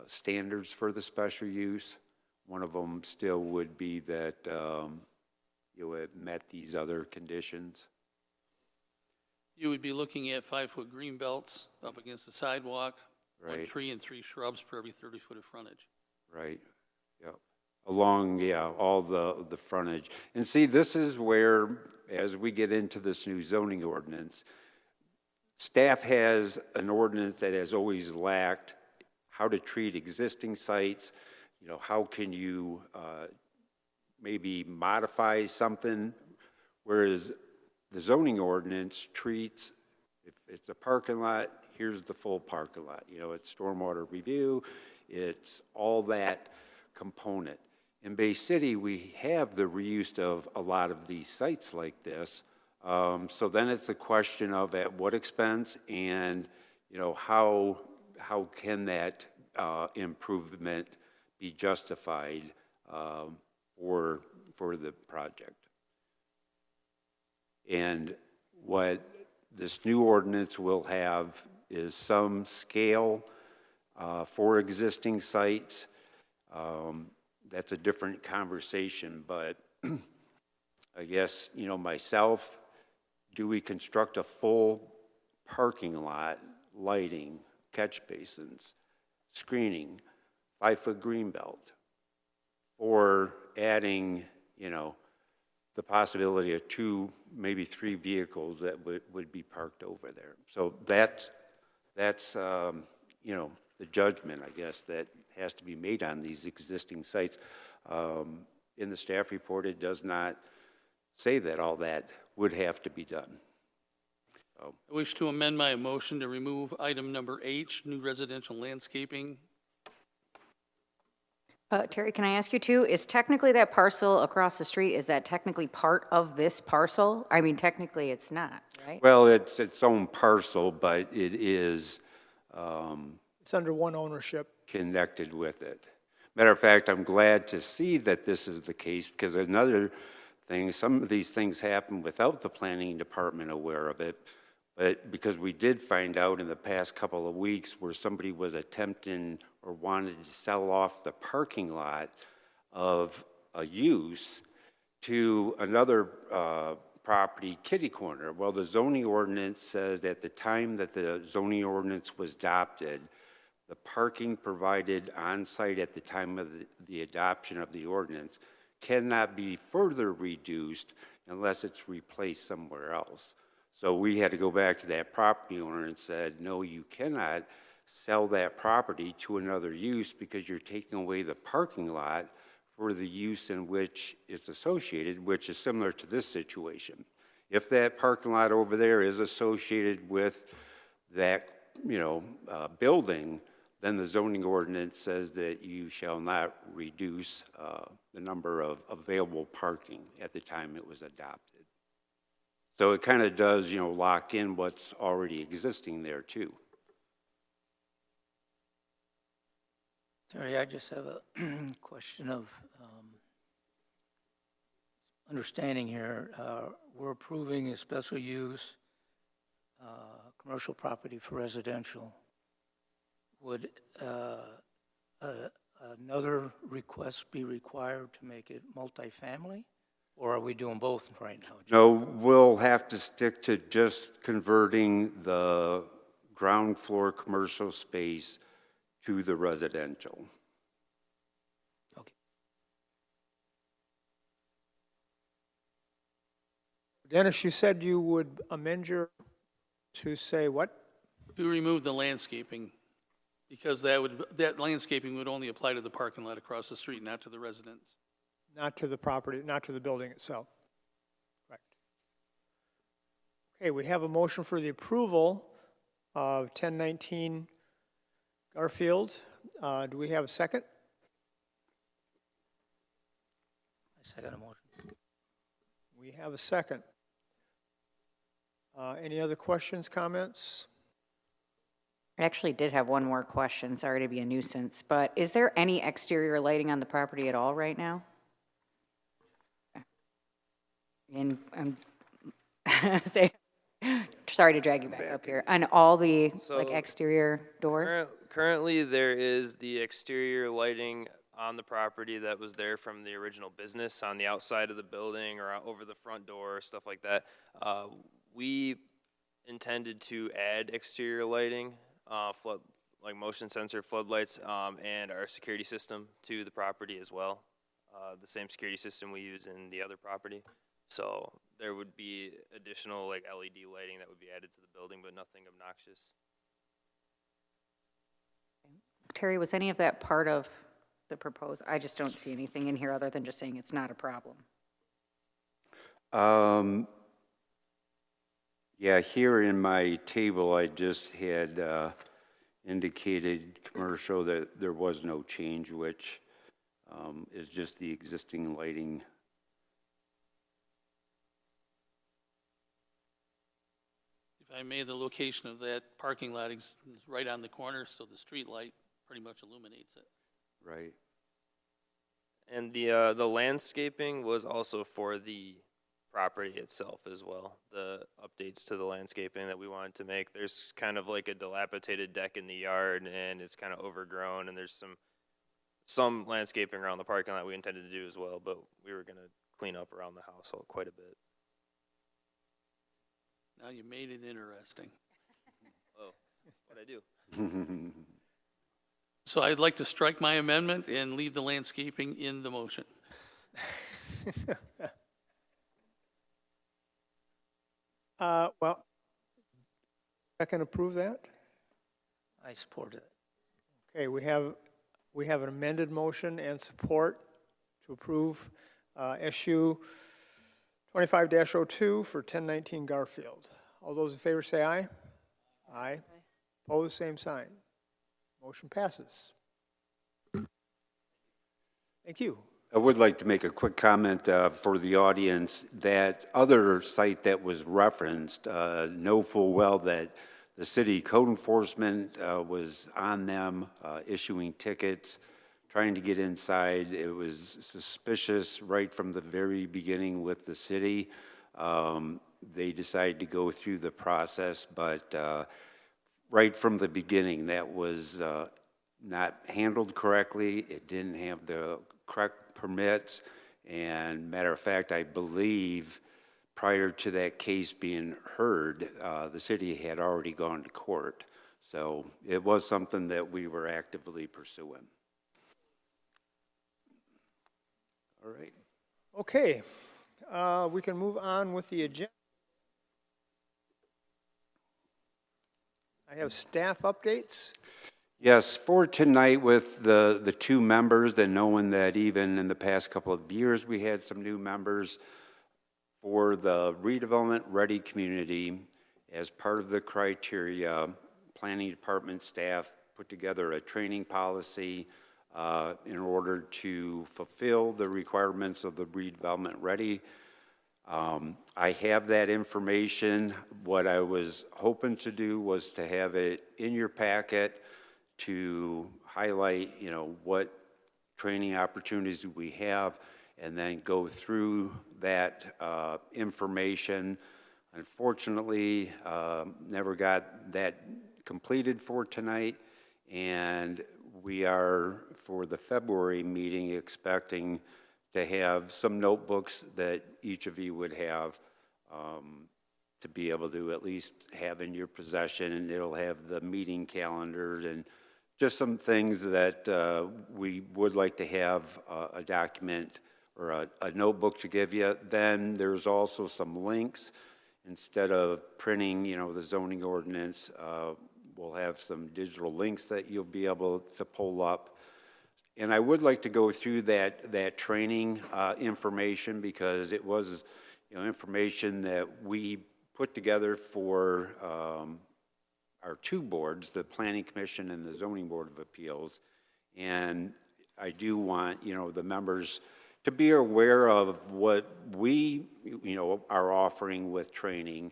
standards for the special use, one of them still would be that you have met these other conditions. You would be looking at 5-foot green belts up against the sidewalk, Right. 1 tree and 3 shrubs per every 30 foot of frontage. Right, yeah. Along, yeah, all the frontage. And see, this is where, as we get into this new zoning ordinance, staff has an ordinance that has always lacked how to treat existing sites. You know, how can you maybe modify something, whereas the zoning ordinance treats, if it's a parking lot, here's the full parking lot. You know, it's stormwater review, it's all that component. In Bay City, we have the reuse of a lot of these sites like this. So then it's a question of at what expense and, you know, how can that improvement be justified for the project. And what this new ordinance will have is some scale for existing sites. That's a different conversation, but I guess, you know, myself, do we construct a full parking lot, lighting, catch basins, screening, 5-foot green belt, or adding, you know, the possibility of 2, maybe 3 vehicles that would be parked over there. So that's you know, the judgment, I guess, that has to be made on these existing sites. In the staff report, it does not say that all that would have to be done. So. I wish to amend my motion to remove item number H, new residential landscaping. Terry, can I ask you too, is technically that parcel across the street, is that technically part of this parcel? I mean, technically it's not, right? Well, it's its own parcel, but it is It's under one ownership. connected with it. Matter of fact, I'm glad to see that this is the case, because another thing, some of these things happen without the planning department aware of it, but because we did find out in the past couple of weeks where somebody was attempting or wanted to sell off the parking lot of a use to another property, kitty corner. Well, the zoning ordinance says that at the time that the zoning ordinance was adopted, the parking provided on site at the time of the adoption of the ordinance cannot be further reduced unless it's replaced somewhere else. So we had to go back to that property owner and said, no, you cannot sell that property to another use because you're taking away the parking lot for the use in which it's associated, which is similar to this situation. If that parking lot over there is associated with that, building, then the zoning ordinance says that you shall not reduce the number of available parking at the time it was adopted. So it kind of does, lock in what's already existing there too. Terry, I just have a question of understanding here. We're approving a special use commercial property for residential. Would another request be required to make it multifamily? Or are we doing both right now? No, we'll have to stick to just converting the ground floor commercial space to the residential. Okay. Dennis, you said you would amend your, to say what? To remove the landscaping, because that landscaping would only apply to the parking lot across the street, not to the residents. Not to the property, not to the building itself. Correct. Okay, we have a motion for the approval of 1019 Garfield. Do we have a second? I second the motion. We have a second. Any other questions, comments? I actually did have one more question, sorry to be a nuisance, but is there any exterior lighting on the property at all right now? And I'm sorry to drag you back up here. On all the exterior doors? Currently, there is the exterior lighting on the property that was there from the original business on the outside of the building or over the front door, stuff like that. We intended to add exterior lighting, like motion sensor floodlights, and our security system to the property as well. The same security system we use in the other property. So there would be additional LED lighting that would be added to the building, but nothing obnoxious. Terry, was any of that part of the proposed? I just don't see anything in here other than just saying it's not a problem. Yeah, here in my table, I just had indicated commercial that there was no change, which is just the existing lighting. If I may, the location of that parking lot is right on the corner, so the street light pretty much illuminates it. Right. And the landscaping was also for the property itself as well. The updates to the landscaping that we wanted to make. There's kind of like a dilapidated deck in the yard, and it's kind of overgrown, and there's some landscaping around the parking lot we intended to do as well, but we were going to clean up around the house quite a bit. Now you made it interesting. Oh, what'd I do? So I'd like to strike my amendment and leave the landscaping in the motion. Well, second approve that? I support it. Okay, we have an amended motion and support to approve SU 25-02 for 1019 Garfield. All those in favor say aye. Aye. Opposed, same sign. Motion passes. Thank you. I would like to make a quick comment for the audience. That other site that was referenced, know full well that the city code enforcement was on them, issuing tickets, trying to get inside. It was suspicious right from the very beginning with the city. They decided to go through the process, but right from the beginning, that was not handled correctly. It didn't have the correct permits. And matter of fact, I believe prior to that case being heard, the city had already gone to court. So it was something that we were actively pursuing. All right. Okay, we can move on with the agenda. I have staff updates. Yes, for tonight with the two members, and knowing that even in the past couple of years, we had some new members for the redevelopment ready community. As part of the criteria, planning department staff put together a training policy in order to fulfill the requirements of the redevelopment ready. I have that information. What I was hoping to do was to have it in your packet to highlight, what training opportunities we have, and then go through that information. Unfortunately, never got that completed for tonight, and we are, for the February meeting, expecting to have some notebooks that each of you would have to be able to at least have in your possession, and it'll have the meeting calendars and just some things that we would like to have a document or a notebook to give you. Then there's also some links. Instead of printing, the zoning ordinance, we'll have some digital links that you'll be able to pull up. And I would like to go through that training information, because it was, information that we put together for our two boards, the Planning Commission and the Zoning Board of Appeals. And I do want, the members to be aware of what we, are offering with training,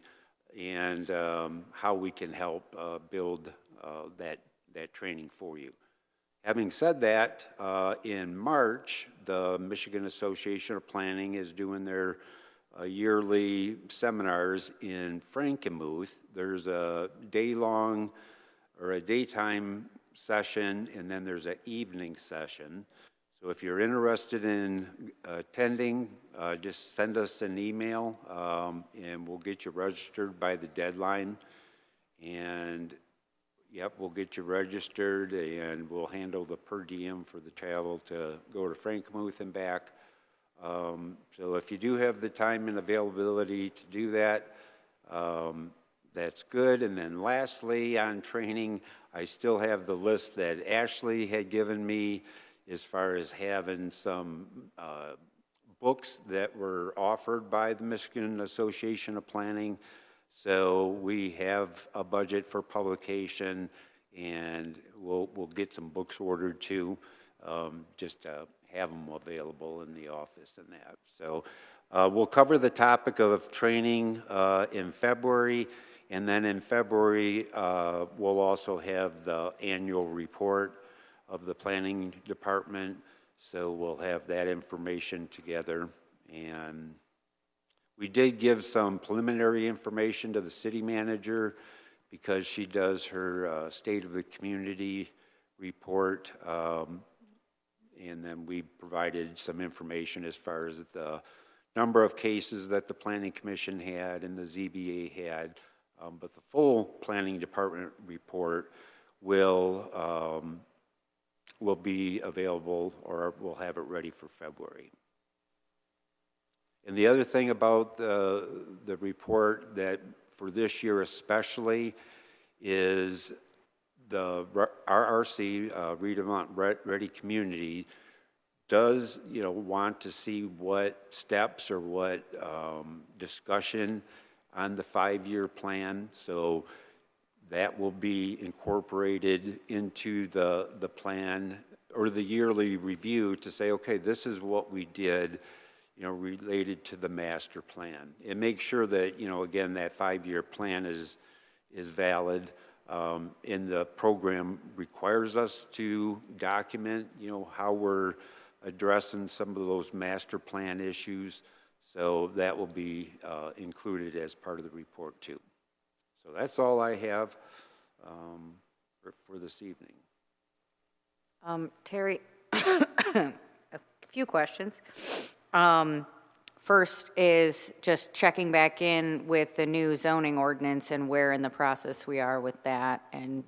and how we can help build that training for you. Having said that, in March, the Michigan Association of Planning is doing their yearly seminars in Frankenmuth. There's a day-long or a daytime session, and then there's an evening session. So if you're interested in attending, just send us an email, and we'll get you registered by the deadline. And yep, we'll get you registered, and we'll handle the per diem for the travel to go to Frankenmuth and back. So if you do have the time and availability to do that, that's good. And then lastly, on training, I still have the list that Ashley had given me as far as having some books that were offered by the Michigan Association of Planning. So we have a budget for publication, and we'll get some books ordered too, just to have them available in the office and that. So we'll cover the topic of training in February, and then in February we'll also have the annual report of the planning department. So we'll have that information together. And we did give some preliminary information to the city manager, because she does her state of the community report. And then we provided some information as far as the number of cases that the Planning Commission had and the ZBA had. But the full planning department report will be available, or we'll have it ready for February. And the other thing about the report that for this year especially is the RRC, Redevelopment Ready Community, does want to see what steps or what discussion on the 5-year plan. So that will be incorporated into the plan or the yearly review to say, okay, this is what we did, related to the master plan. And make sure that, again, that 5-year plan is is valid. And the program requires us to document, how we're addressing some of those master plan issues. So that will be included as part of the report too. So that's all I have for this evening. Terry, a few questions. First is just checking back in with the new zoning ordinance and where in the process we are with that. And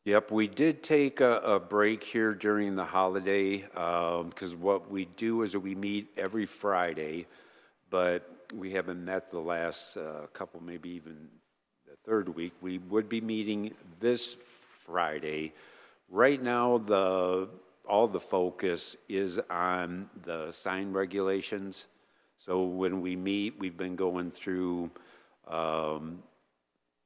Yep, we did take a break here during the holiday, because what we do is we meet every Friday, but we haven't met the last couple, maybe even the third week. We would be meeting this Friday. Right now, all the focus is on the sign regulations. So when we meet, we've been going through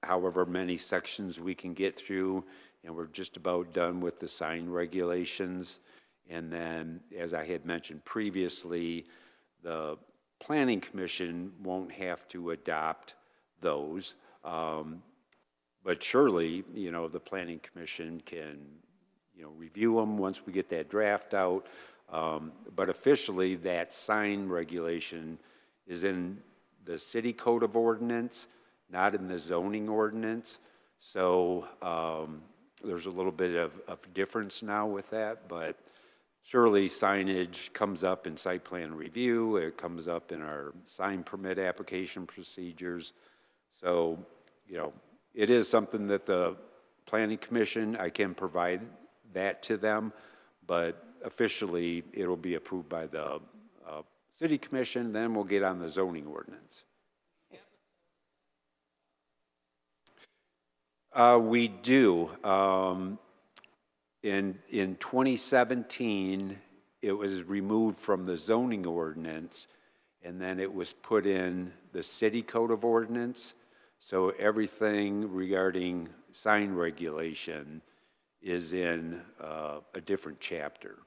however many sections we can get through, and we're just about done with the sign regulations. And then, as I had mentioned previously, the Planning Commission won't have to adopt those. But surely, the Planning Commission can, review them once we get that draft out. But officially, that sign regulation is in the City Code of Ordinance, not in the zoning ordinance. So there's a little bit of difference now with that, but surely signage comes up in site plan review. It comes up in our sign permit application procedures. So, it is something that the Planning Commission, I can provide that to them, but officially it'll be approved by the City Commission, then we'll get on the zoning ordinance. We do. In 2017, it was removed from the zoning ordinance, and then it was put in the City Code of Ordinance. So everything regarding sign regulation is in a different chapter.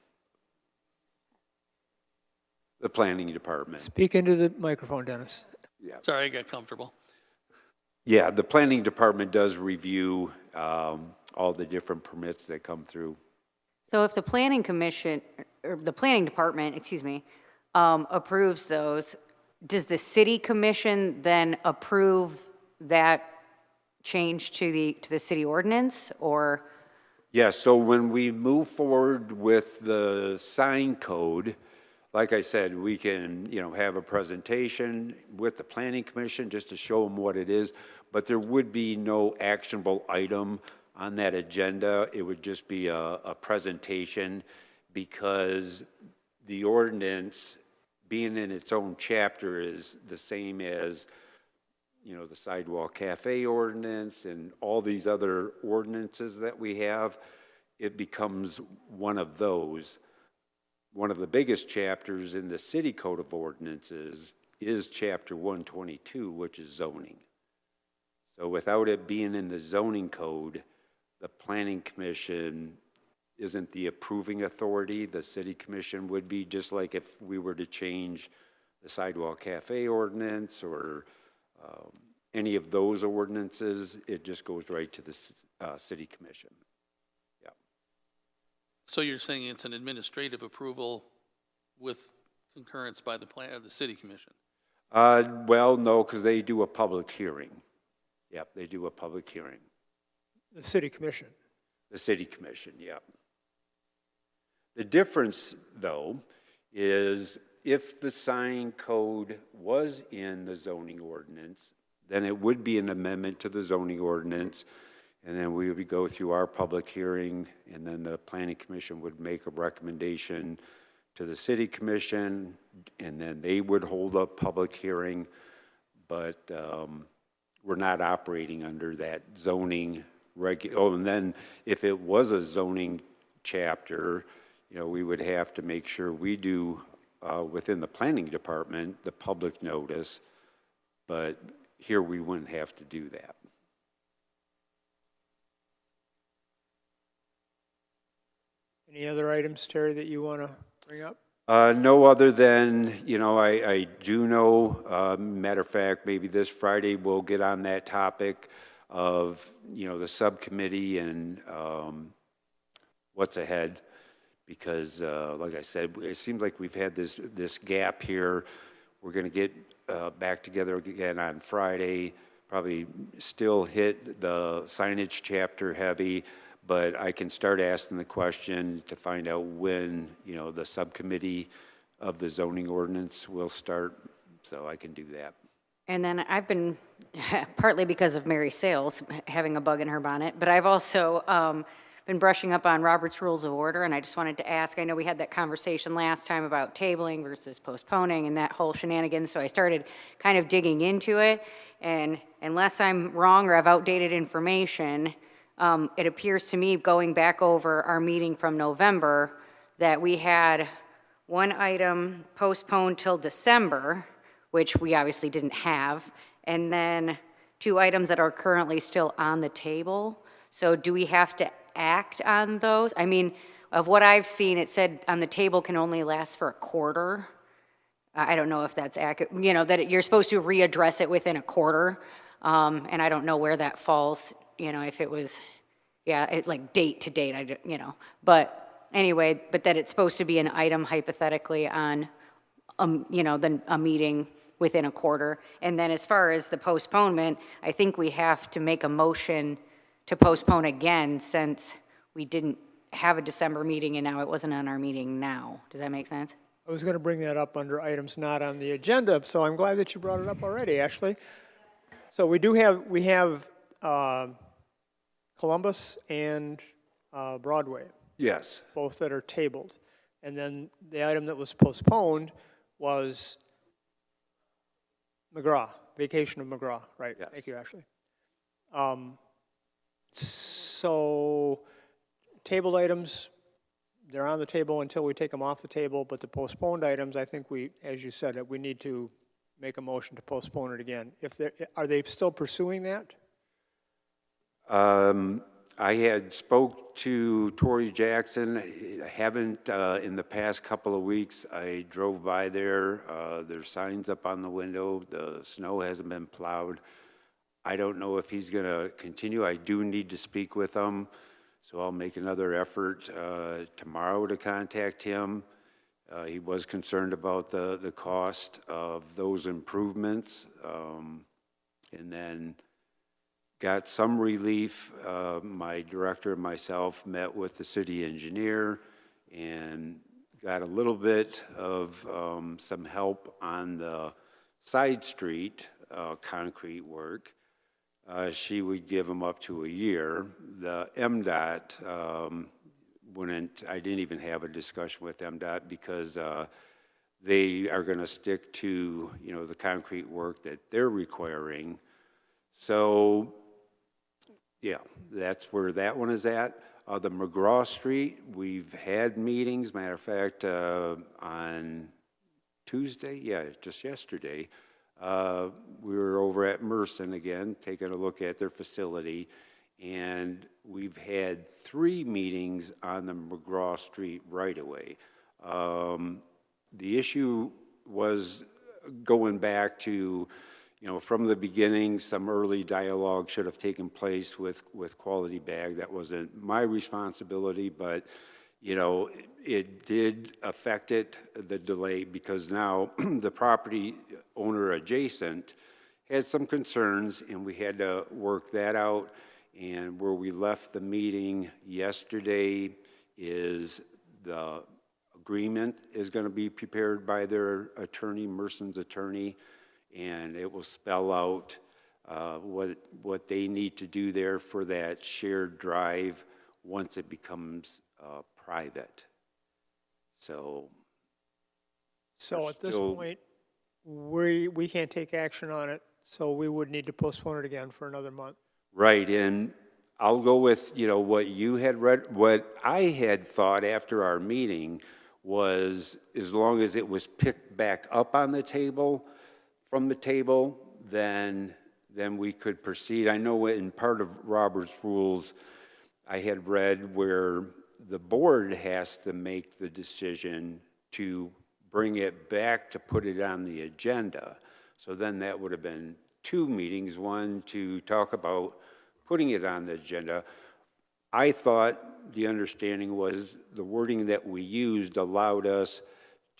The Planning Department. Speak into the microphone, Dennis. Yeah. Sorry, I got comfortable. Yeah, the Planning Department does review all the different permits that come through. so if the Planning Commission, or the Planning Department, approves those, does the City Commission then approve that change to the city ordinance, or? Yeah, so when we move forward with the sign code, like I said, we can, have a presentation with the Planning Commission just to show them what it is, but there would be no actionable item on that agenda. It would just be a presentation, because the ordinance, being in its own chapter, is the same as, the sidewalk cafe ordinance and all these other ordinances that we have. It becomes one of those. One of the biggest chapters in the City Code of Ordinances is Chapter 122, which is zoning. So without it being in the zoning code, the Planning Commission isn't the approving authority. The City Commission would be, just like if we were to change the sidewalk cafe ordinance or any of those ordinances, it just goes right to the City Commission. Yeah. So you're saying it's an administrative approval with concurrence by the City Commission? Well, no, because they do a public hearing. Yep, they do a public hearing. The City Commission. The City Commission, yeah. The difference, though, is if the sign code was in the zoning ordinance, then it would be an amendment to the zoning ordinance, and then we would go through our public hearing, and then the Planning Commission would make a recommendation to the City Commission, and then they would hold a public hearing, but we're not operating under that zoning and then if it was a zoning chapter, we would have to make sure we do within the Planning Department the public notice, but here we wouldn't have to do that. Any other items, Terry, that you want to bring up? No other than, I do know, matter of fact, maybe this Friday we'll get on that topic of, the subcommittee and what's ahead. Because, like I said, it seems like we've had this gap here. We're going to get back together again on Friday, probably still hit the signage chapter heavy, but I can start asking the question to find out when, the subcommittee of the zoning ordinance will start, so I can do that. And then I've been, partly because of Mary Sales having a bug in her bonnet, but I've also been brushing up on Robert's Rules of Order, and I just wanted to ask, I know we had that conversation last time about tabling versus postponing and that whole shenanigans, so I started kind of digging into it, and unless I'm wrong or have outdated information, it appears to me, going back over our meeting from November, that we had one item postponed till December, which we obviously didn't have, and then 2 items that are currently still on the table. So do we have to act on those? I mean, of what I've seen, it said on the table can only last for a quarter. I don't know if that's accurate, that you're supposed to readdress it within a quarter. And I don't know where that falls, if it was, it's like date to date, But anyway, but that it's supposed to be an item hypothetically on, then a meeting within a quarter. And then as far as the postponement, I think we have to make a motion to postpone again since we didn't have a December meeting and now it wasn't on our meeting now. Does that make sense? I was going to bring that up under items not on the agenda, so I'm glad that you brought it up already, Ashley. So we have Columbus and Broadway, Yes. both that are tabled. And then the item that was postponed was McGraw, Vacation of McGraw, right? Yes. Thank you, Ashley. So tabled items, they're on the table until we take them off the table, but the postponed items, I think as you said, we need to make a motion to postpone it again. Are they still pursuing that? I had spoke to Tori Jackson. I haven't, in the past couple of weeks, I drove by there. There's signs up on the window. The snow hasn't been plowed. I don't know if he's going to continue. I do need to speak with him, so I'll make another effort tomorrow to contact him. He was concerned about the cost of those improvements, and then got some relief. My director and myself met with the city engineer and got a little bit of some help on the side street concrete work. She would give them up to a year. The MDOT I didn't even have a discussion with MDOT because they are going to stick to, the concrete work that they're requiring. So, yeah, that's where that one is at. The McGraw Street, we've had meetings. Matter of fact, on Tuesday, just yesterday, we were over at Merson again, taking a look at their facility, and we've had 3 meetings on the McGraw Street right-of-way. The issue was going back to, from the beginning, some early dialogue should have taken place with Quality Bag. That wasn't my responsibility, but, it did affect it, the delay, because now the property owner adjacent had some concerns, and we had to work that out. And where we left the meeting yesterday is the agreement is going to be prepared by their attorney, Merson's attorney, and it will spell out what they need to do there for that shared drive once it becomes private. So at this point, we can't take action on it, so we would need to postpone it again for another month. Right, and I'll go with, what you had read. What I had thought after our meeting was as long as it was picked back up on the table, from the table, then we could proceed. I know in part of Robert's rules, I had read where the board has to make the decision to bring it back to put it on the agenda. So then that would have been 2 meetings, one to talk about putting it on the agenda. I thought the understanding was the wording that we used allowed us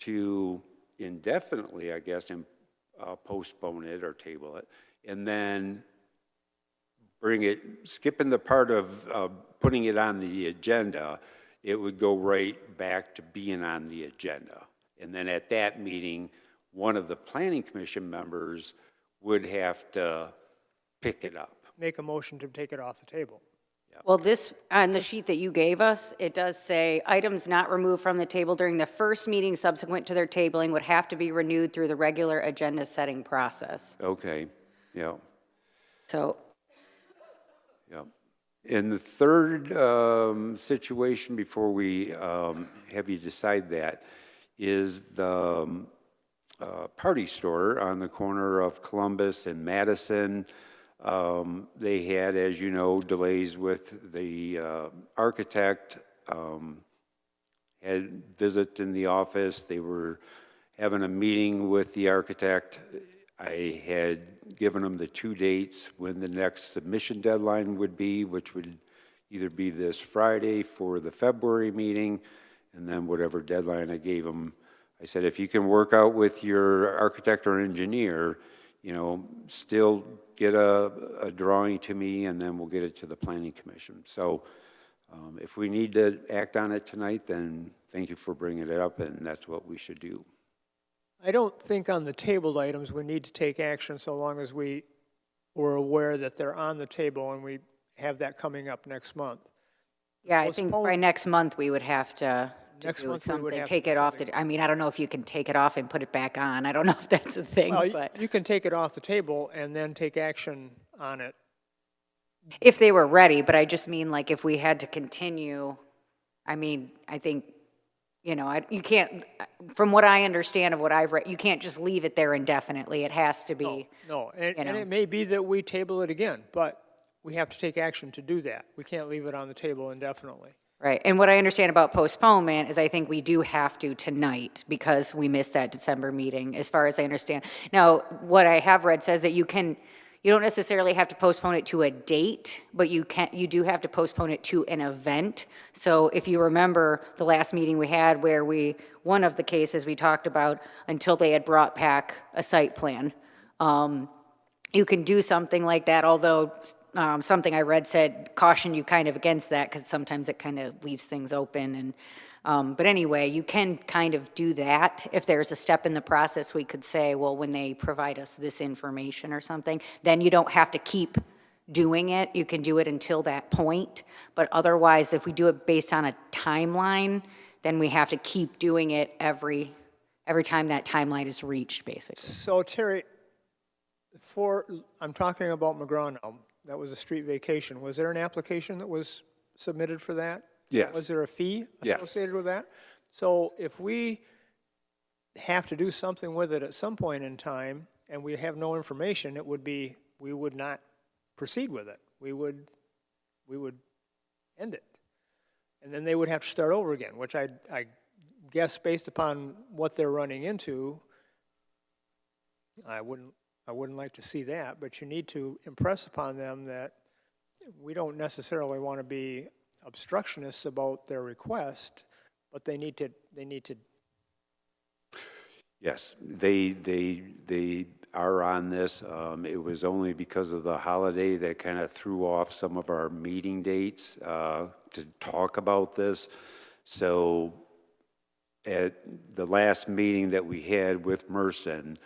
to indefinitely, I guess, postpone it or table it, and then bring it, skipping the part of putting it on the agenda, it would go right back to being on the agenda. And then at that meeting, one of the planning commission members would have to pick it up. Make a motion to take it off the table. Well, this, on the sheet that you gave us, it does say, items not removed from the table during the first meeting subsequent to their tabling would have to be renewed through the regular agenda setting process. Okay, yeah. So, Yeah. And the third situation, before we have you decide that, is the party store on the corner of Columbus and Madison. They had, as you know, delays with the architect, had visits in the office. They were having a meeting with the architect. I had given them the 2 dates when the next submission deadline would be, which would either be this Friday for the February meeting, and then whatever deadline I gave them. I said, if you can work out with your architect or engineer, you know, still get a drawing to me, and then we'll get it to the planning commission. So if we need to act on it tonight, then thank you for bringing it up, and that's what we should do. I don't think on the tabled items we need to take action so long as we were aware that they're on the table and we have that coming up next month. yeah, I think by Postpone- next month we would have to Next do month we would something, have to take do it off. something. I mean, I don't know if you can take it off and put it back on. I don't know if that's a thing, Well, but you can take it off the table and then take action on it. if they were ready, but I just mean like if we had to continue, I mean, I think, you know, you can't, from what I understand of what I've read, you can't just leave it there indefinitely. It has to be, No, and know. it may be that we table it again, but we have to take action to do that. We can't leave it on the table indefinitely. right. And what I understand about postponement is I think we do have to tonight because we missed that December meeting, as far as I understand. Now, what I have read says that you don't necessarily have to postpone it to a date, but you do have to postpone it to an event. So if you remember the last meeting we had where one of the cases we talked about until they had brought back a site plan. You can do something like that, although something I read said caution you kind of against that because sometimes it kind of leaves things open. And but anyway, you can kind of do that. If there's a step in the process, we could say, well, when they provide us this information or something, then you don't have to keep doing it. You can do it until that point. But otherwise, if we do it based on a timeline, then we have to keep doing it every time that timeline is reached, basically. So Terry, I'm talking about McGraw now. That was a street vacation. Was there an application that was submitted for that? Yes. Was there a fee Yes. associated with that? So if we have to do something with it at some point in time and we have no information, we would not proceed with it. We would end it. And then they would have to start over again, which I guess based upon what they're running into, I wouldn't like to see that, but you need to impress upon them that we don't necessarily want to be obstructionists about their request, but they need to. Yes, they are on this. It was only because of the holiday that kind of threw off some of our meeting dates to talk about this. So at the last meeting that we had with Merson,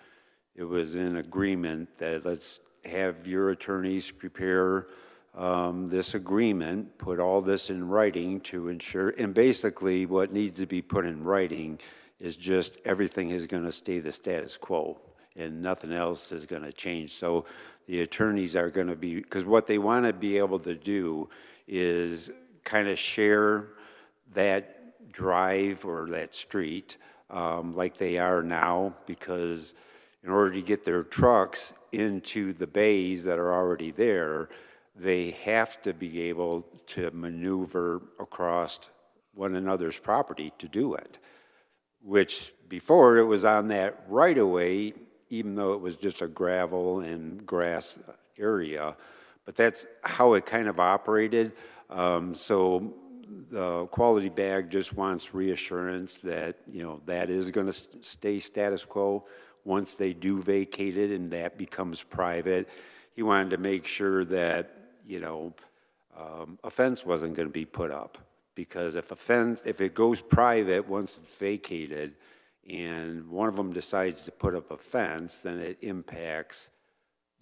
it was in agreement that let's have your attorneys prepare this agreement, put all this in writing to ensure, and basically what needs to be put in writing is just everything is going to stay the status quo and nothing else is going to change. So the attorneys are going to be, because what they want to be able to do is kind of share that drive or that street like they are now, because in order to get their trucks into the bays that are already there, they have to be able to maneuver across one another's property to do it. which before it was on that right-of-way, even though it was just a gravel and grass area. But that's how it kind of operated. So the Quality Bag just wants reassurance that, you know, that is going to stay status quo once they do vacate it and that becomes private. He wanted to make sure that, you know, a fence wasn't going to be put up, because if it goes private once it's vacated and one of them decides to put up a fence, then it impacts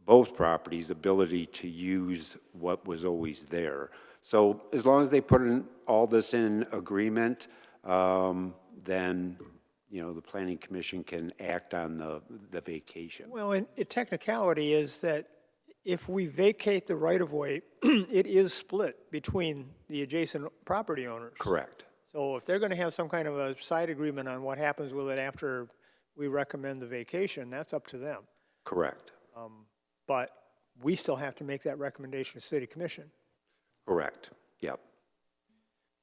both properties' ability to use what was always there. So as long as they put all this in agreement, then, you know, the Planning Commission can act on the vacation. Well, and technicality is that if we vacate the right-of-way, it is split between the adjacent property owners. Correct. So if they're going to have some kind of a side agreement on what happens with it after we recommend the vacation, that's up to them. Correct. But we still have to make that recommendation to City Commission. Correct. Yep.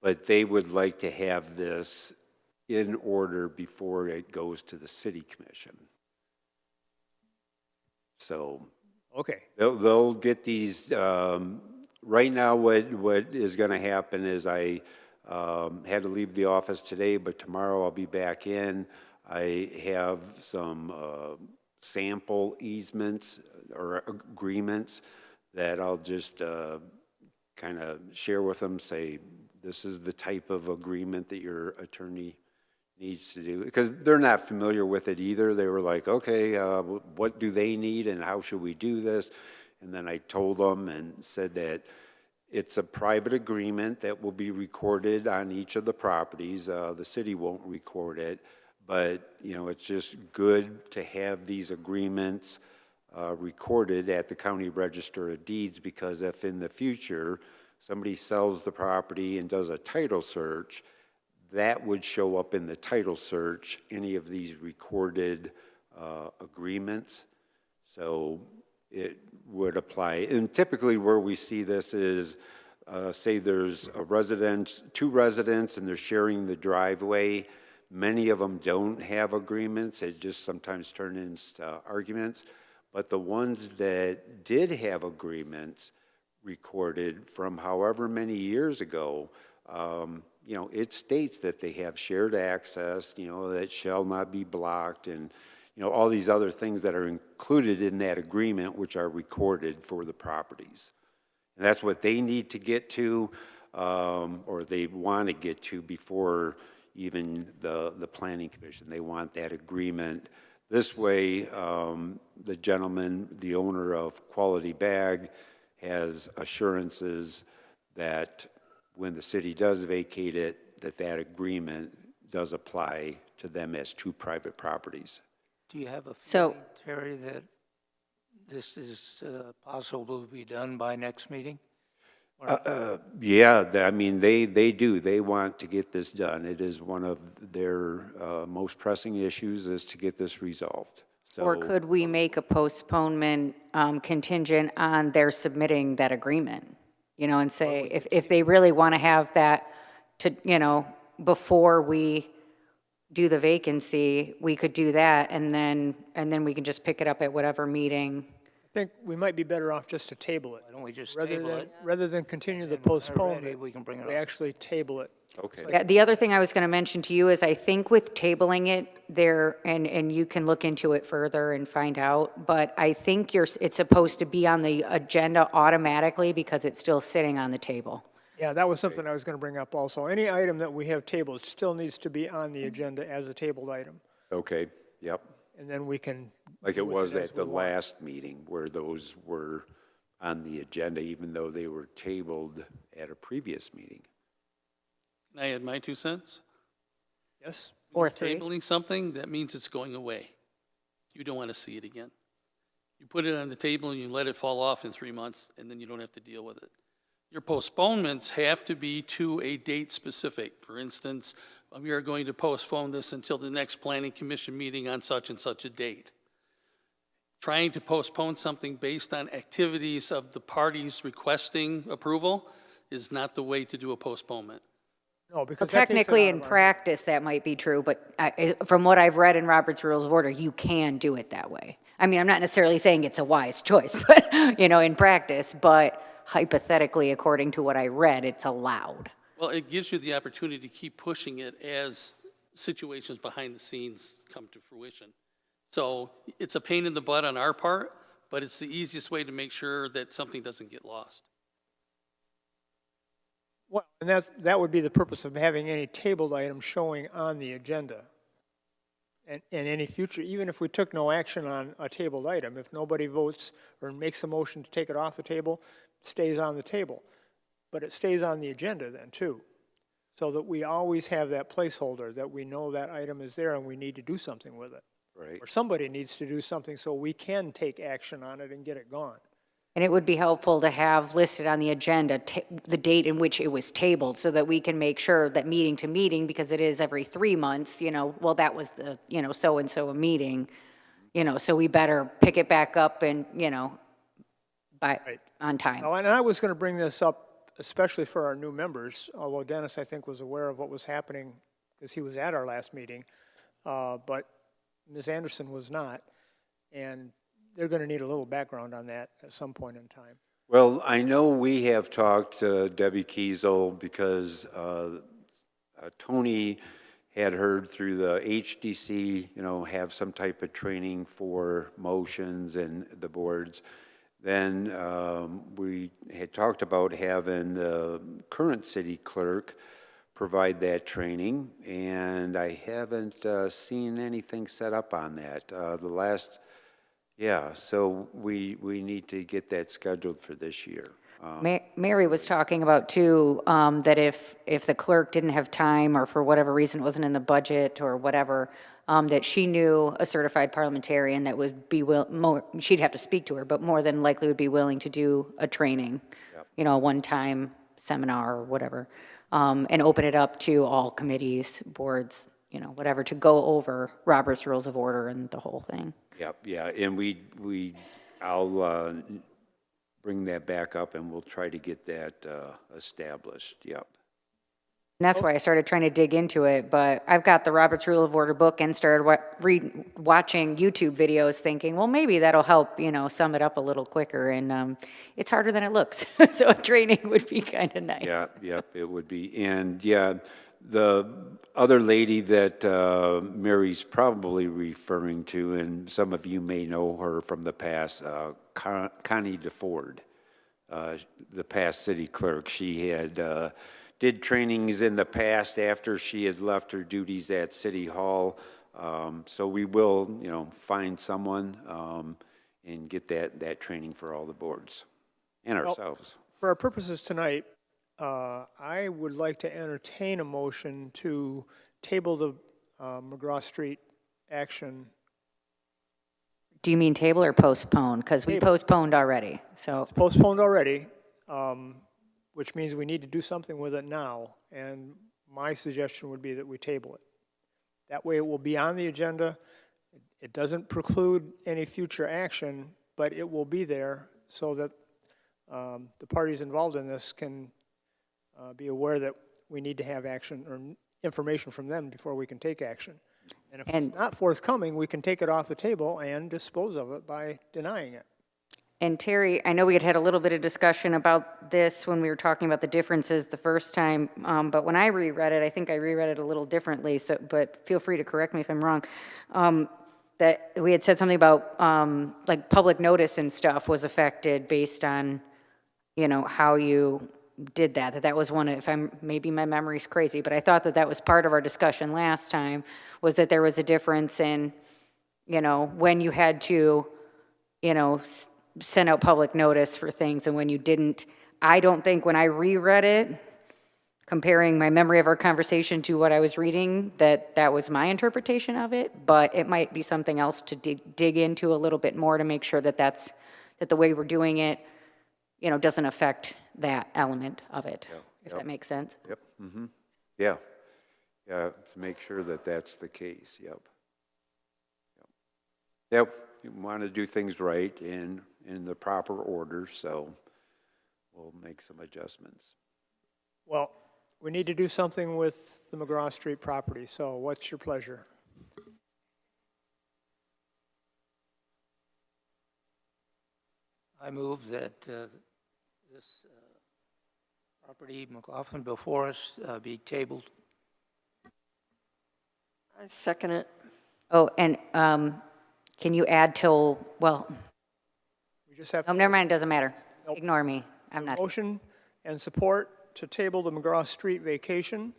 But they would like to have this in order before it goes to the City Commission. So Okay. they'll get these, right now what is going to happen is I had to leave the office today, but tomorrow I'll be back in. I have some sample easements or agreements that I'll just kind of share with them, say, this is the type of agreement that your attorney needs to do, because they're not familiar with it either. They were like, okay, what do they need and how should we do this? And then I told them and said that it's a private agreement that will be recorded on each of the properties. The city won't record it, but, you know, it's just good to have these agreements recorded at the County Register of Deeds, because if in the future somebody sells the property and does a title search, that would show up in the title search, any of these recorded agreements. So it would apply. And typically where we see this is, say there's two residents and they're sharing the driveway. Many of them don't have agreements. It just sometimes turns into arguments. But the ones that did have agreements recorded from however many years ago, you know, it states that they have shared access, you know, that shall not be blocked, and, you know, all these other things that are included in that agreement, which are recorded for the properties. And that's what they need to get to, or they want to get to before even the Planning Commission. They want that agreement. This way, the gentleman, the owner of Quality Bag, has assurances that when the city does vacate it, that agreement does apply to them as two private properties. Do you have a So- feeling, Terry, that this is possible to be done by next meeting? Yeah, I mean, they do. They want to get this done. It is one of their most pressing issues, is to get this resolved. So, Or could we make a postponement contingent on their submitting that agreement? You know, and say, if they really want to have that to, you know, before we do the vacancy, we could do that, and then we can just pick it up at whatever meeting. I think we might be better off just to table it. Why don't we just Rather table than, it? rather than continue the And when they're postponement, ready, we can bring it we up. actually table it. okay. Yeah, the other thing I was going to mention to you is I think with tabling it there, and you can look into it further and find out, but I think it's supposed to be on the agenda automatically because it's still sitting on the table. Yeah, that was something I was going to bring up also. Any item that we have tabled still needs to be on the agenda as a tabled item. Okay, yep. And then we can. Like it do with was as at we the want. last meeting where those were on the agenda, even though they were tabled at a previous meeting. Can I add my 2 cents? Yes? Or 3. Tabling something, that means it's going away. You don't want to see it again. You put it on the table and you let it fall off in 3 months, and then you don't have to deal with it. Your postponements have to be to a date specific. For instance, we are going to postpone this until the next Planning Commission meeting on such and such a date. Trying to postpone something based on activities of the parties requesting approval is not the way to do a postponement. No, Well, because that takes it technically, out in of our- practice, that might be true, but from what I've read in Robert's Rules of Order, you can do it that way. I mean, I'm not necessarily saying it's a wise choice, but, in practice, but hypothetically, according to what I read, it's allowed. Well, it gives you the opportunity to keep pushing it as situations behind the scenes come to fruition. So it's a pain in the butt on our part, but it's the easiest way to make sure that something doesn't get lost. Well, and that would be the purpose of having any tabled item showing on the agenda. And any future, even if we took no action on a tabled item, if nobody votes or makes a motion to take it off the table, it stays on the table. But it stays on the agenda then too, so that we always have that placeholder, that we know that item is there and we need to do something with it. Right. Or somebody needs to do something so we can take action on it and get it gone. And it would be helpful to have listed on the agenda the date in which it was tabled, so that we can make sure that meeting to meeting, because it is every 3 months, well, that was the, so-and-so a meeting, so we better pick it back up and, on time. Now, and I was going to bring this up, especially for our new members, although Dennis, I think, was aware of what was happening because he was at our last meeting, but Ms. Anderson was not, and they're going to need a little background on that at some point in time. Well, I know we have talked to Debbie Kiesel because Tony had heard through the HDC, have some type of training for motions and the boards. Then we had talked about having the current city clerk provide that training, and I haven't seen anything set up on that. So we need to get that scheduled for this year. Mary was talking about too, that if the clerk didn't have time, or for whatever reason it wasn't in the budget or whatever, that she knew a certified parliamentarian that would be she'd have to speak to her, but more than likely would be willing to do a training, a one-time seminar or whatever, and open it up to all committees, boards, whatever, to go over Robert's Rules of Order and the whole thing. Yep, yeah, and I'll bring that back up and we'll try to get that established, yep. And that's why I started trying to dig into it, but I've got the Robert's Rule of Order book and started watching YouTube videos thinking, well, maybe that'll help, sum it up a little quicker, and it's harder than it looks. So a training would be kind of nice. Yeah, yep, it would be. And yeah, the other lady that Mary's probably referring to, and some of you may know her from the past, Connie DeFord, the past city clerk. She had did trainings in the past after she had left her duties at City Hall. So we will, find someone and get that training for all the boards and ourselves. For our purposes tonight, I would like to entertain a motion to table the McGraw Street action. Do you mean table or postpone? Because we Table. postponed already, so. It's postponed already, which means we need to do something with it now. And my suggestion would be that we table it. That way it will be on the agenda. It doesn't preclude any future action, but it will be there so that the parties involved in this can be aware that we need to have action or information from them before we can take action. And if it's not forthcoming, we can take it off the table and dispose of it by denying it. And Terry, I know we had a little bit of discussion about this when we were talking about the differences the first time, but when I reread it, I think I reread it a little differently, but feel free to correct me if I'm wrong, that we had said something about like public notice and stuff was affected based on, how you did that was one, maybe my memory's crazy, but I thought that was part of our discussion last time, was that there was a difference in, when you had to, send out public notice for things and when you didn't. I don't think when I reread it, comparing my memory of our conversation to what I was reading, that was my interpretation of it, but it might be something else to dig into a little bit more to make sure that that the way we're doing it, doesn't affect that element of it, if that makes sense. Yep, mm-hmm, yeah, to make sure that that's the case, yep. Yep, you want to do things right in the proper order, so we'll make some adjustments. Well, We need to do something with the McGraw Street property, so what's your pleasure? I move that this property, McLaughlin before us, be tabled. I second it. Oh, and can you add till, well, We just have oh, never mind, it doesn't matter. Ignore me. I'm not. motion and support to table the McGraw Street vacation.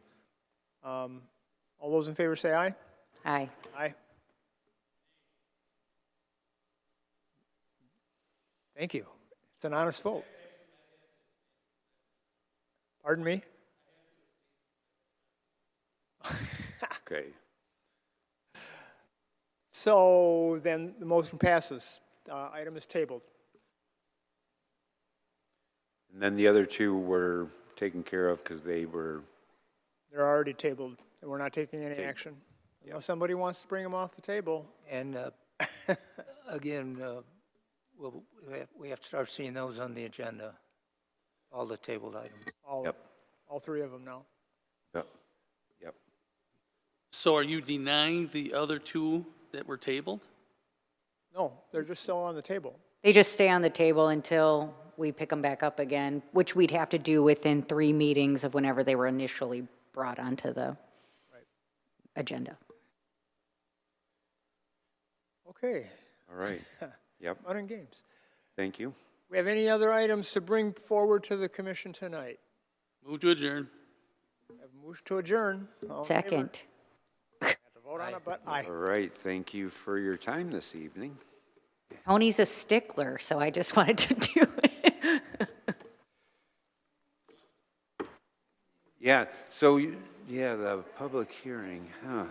All those in favor say aye. Aye. Aye. Thank you. It's an honest vote. Pardon me? Okay. So then the motion passes. Item is tabled. And then the other two were taken care of because they were, They're already tabled, and we're not taking any action. Unless somebody wants to bring them off the table. And again, we have to start seeing those on the agenda, all the tabled items. All three of them now. yep, yep. So are you denying the other two that were tabled? No, they're just still on the table. They just stay on the table until we pick them back up again, which we'd have to do within 3 meetings of whenever they were initially brought onto the agenda. Okay, All right. Yep, fun and games. thank you. We have any other items to bring forward to the commission tonight? Move to adjourn. Have a motion to adjourn. All in favor? Second. Have to vote on it, but aye. All right, thank you for your time this evening. Tony's a stickler, so I just wanted to do it. Yeah, so, yeah, the public hearing, huh.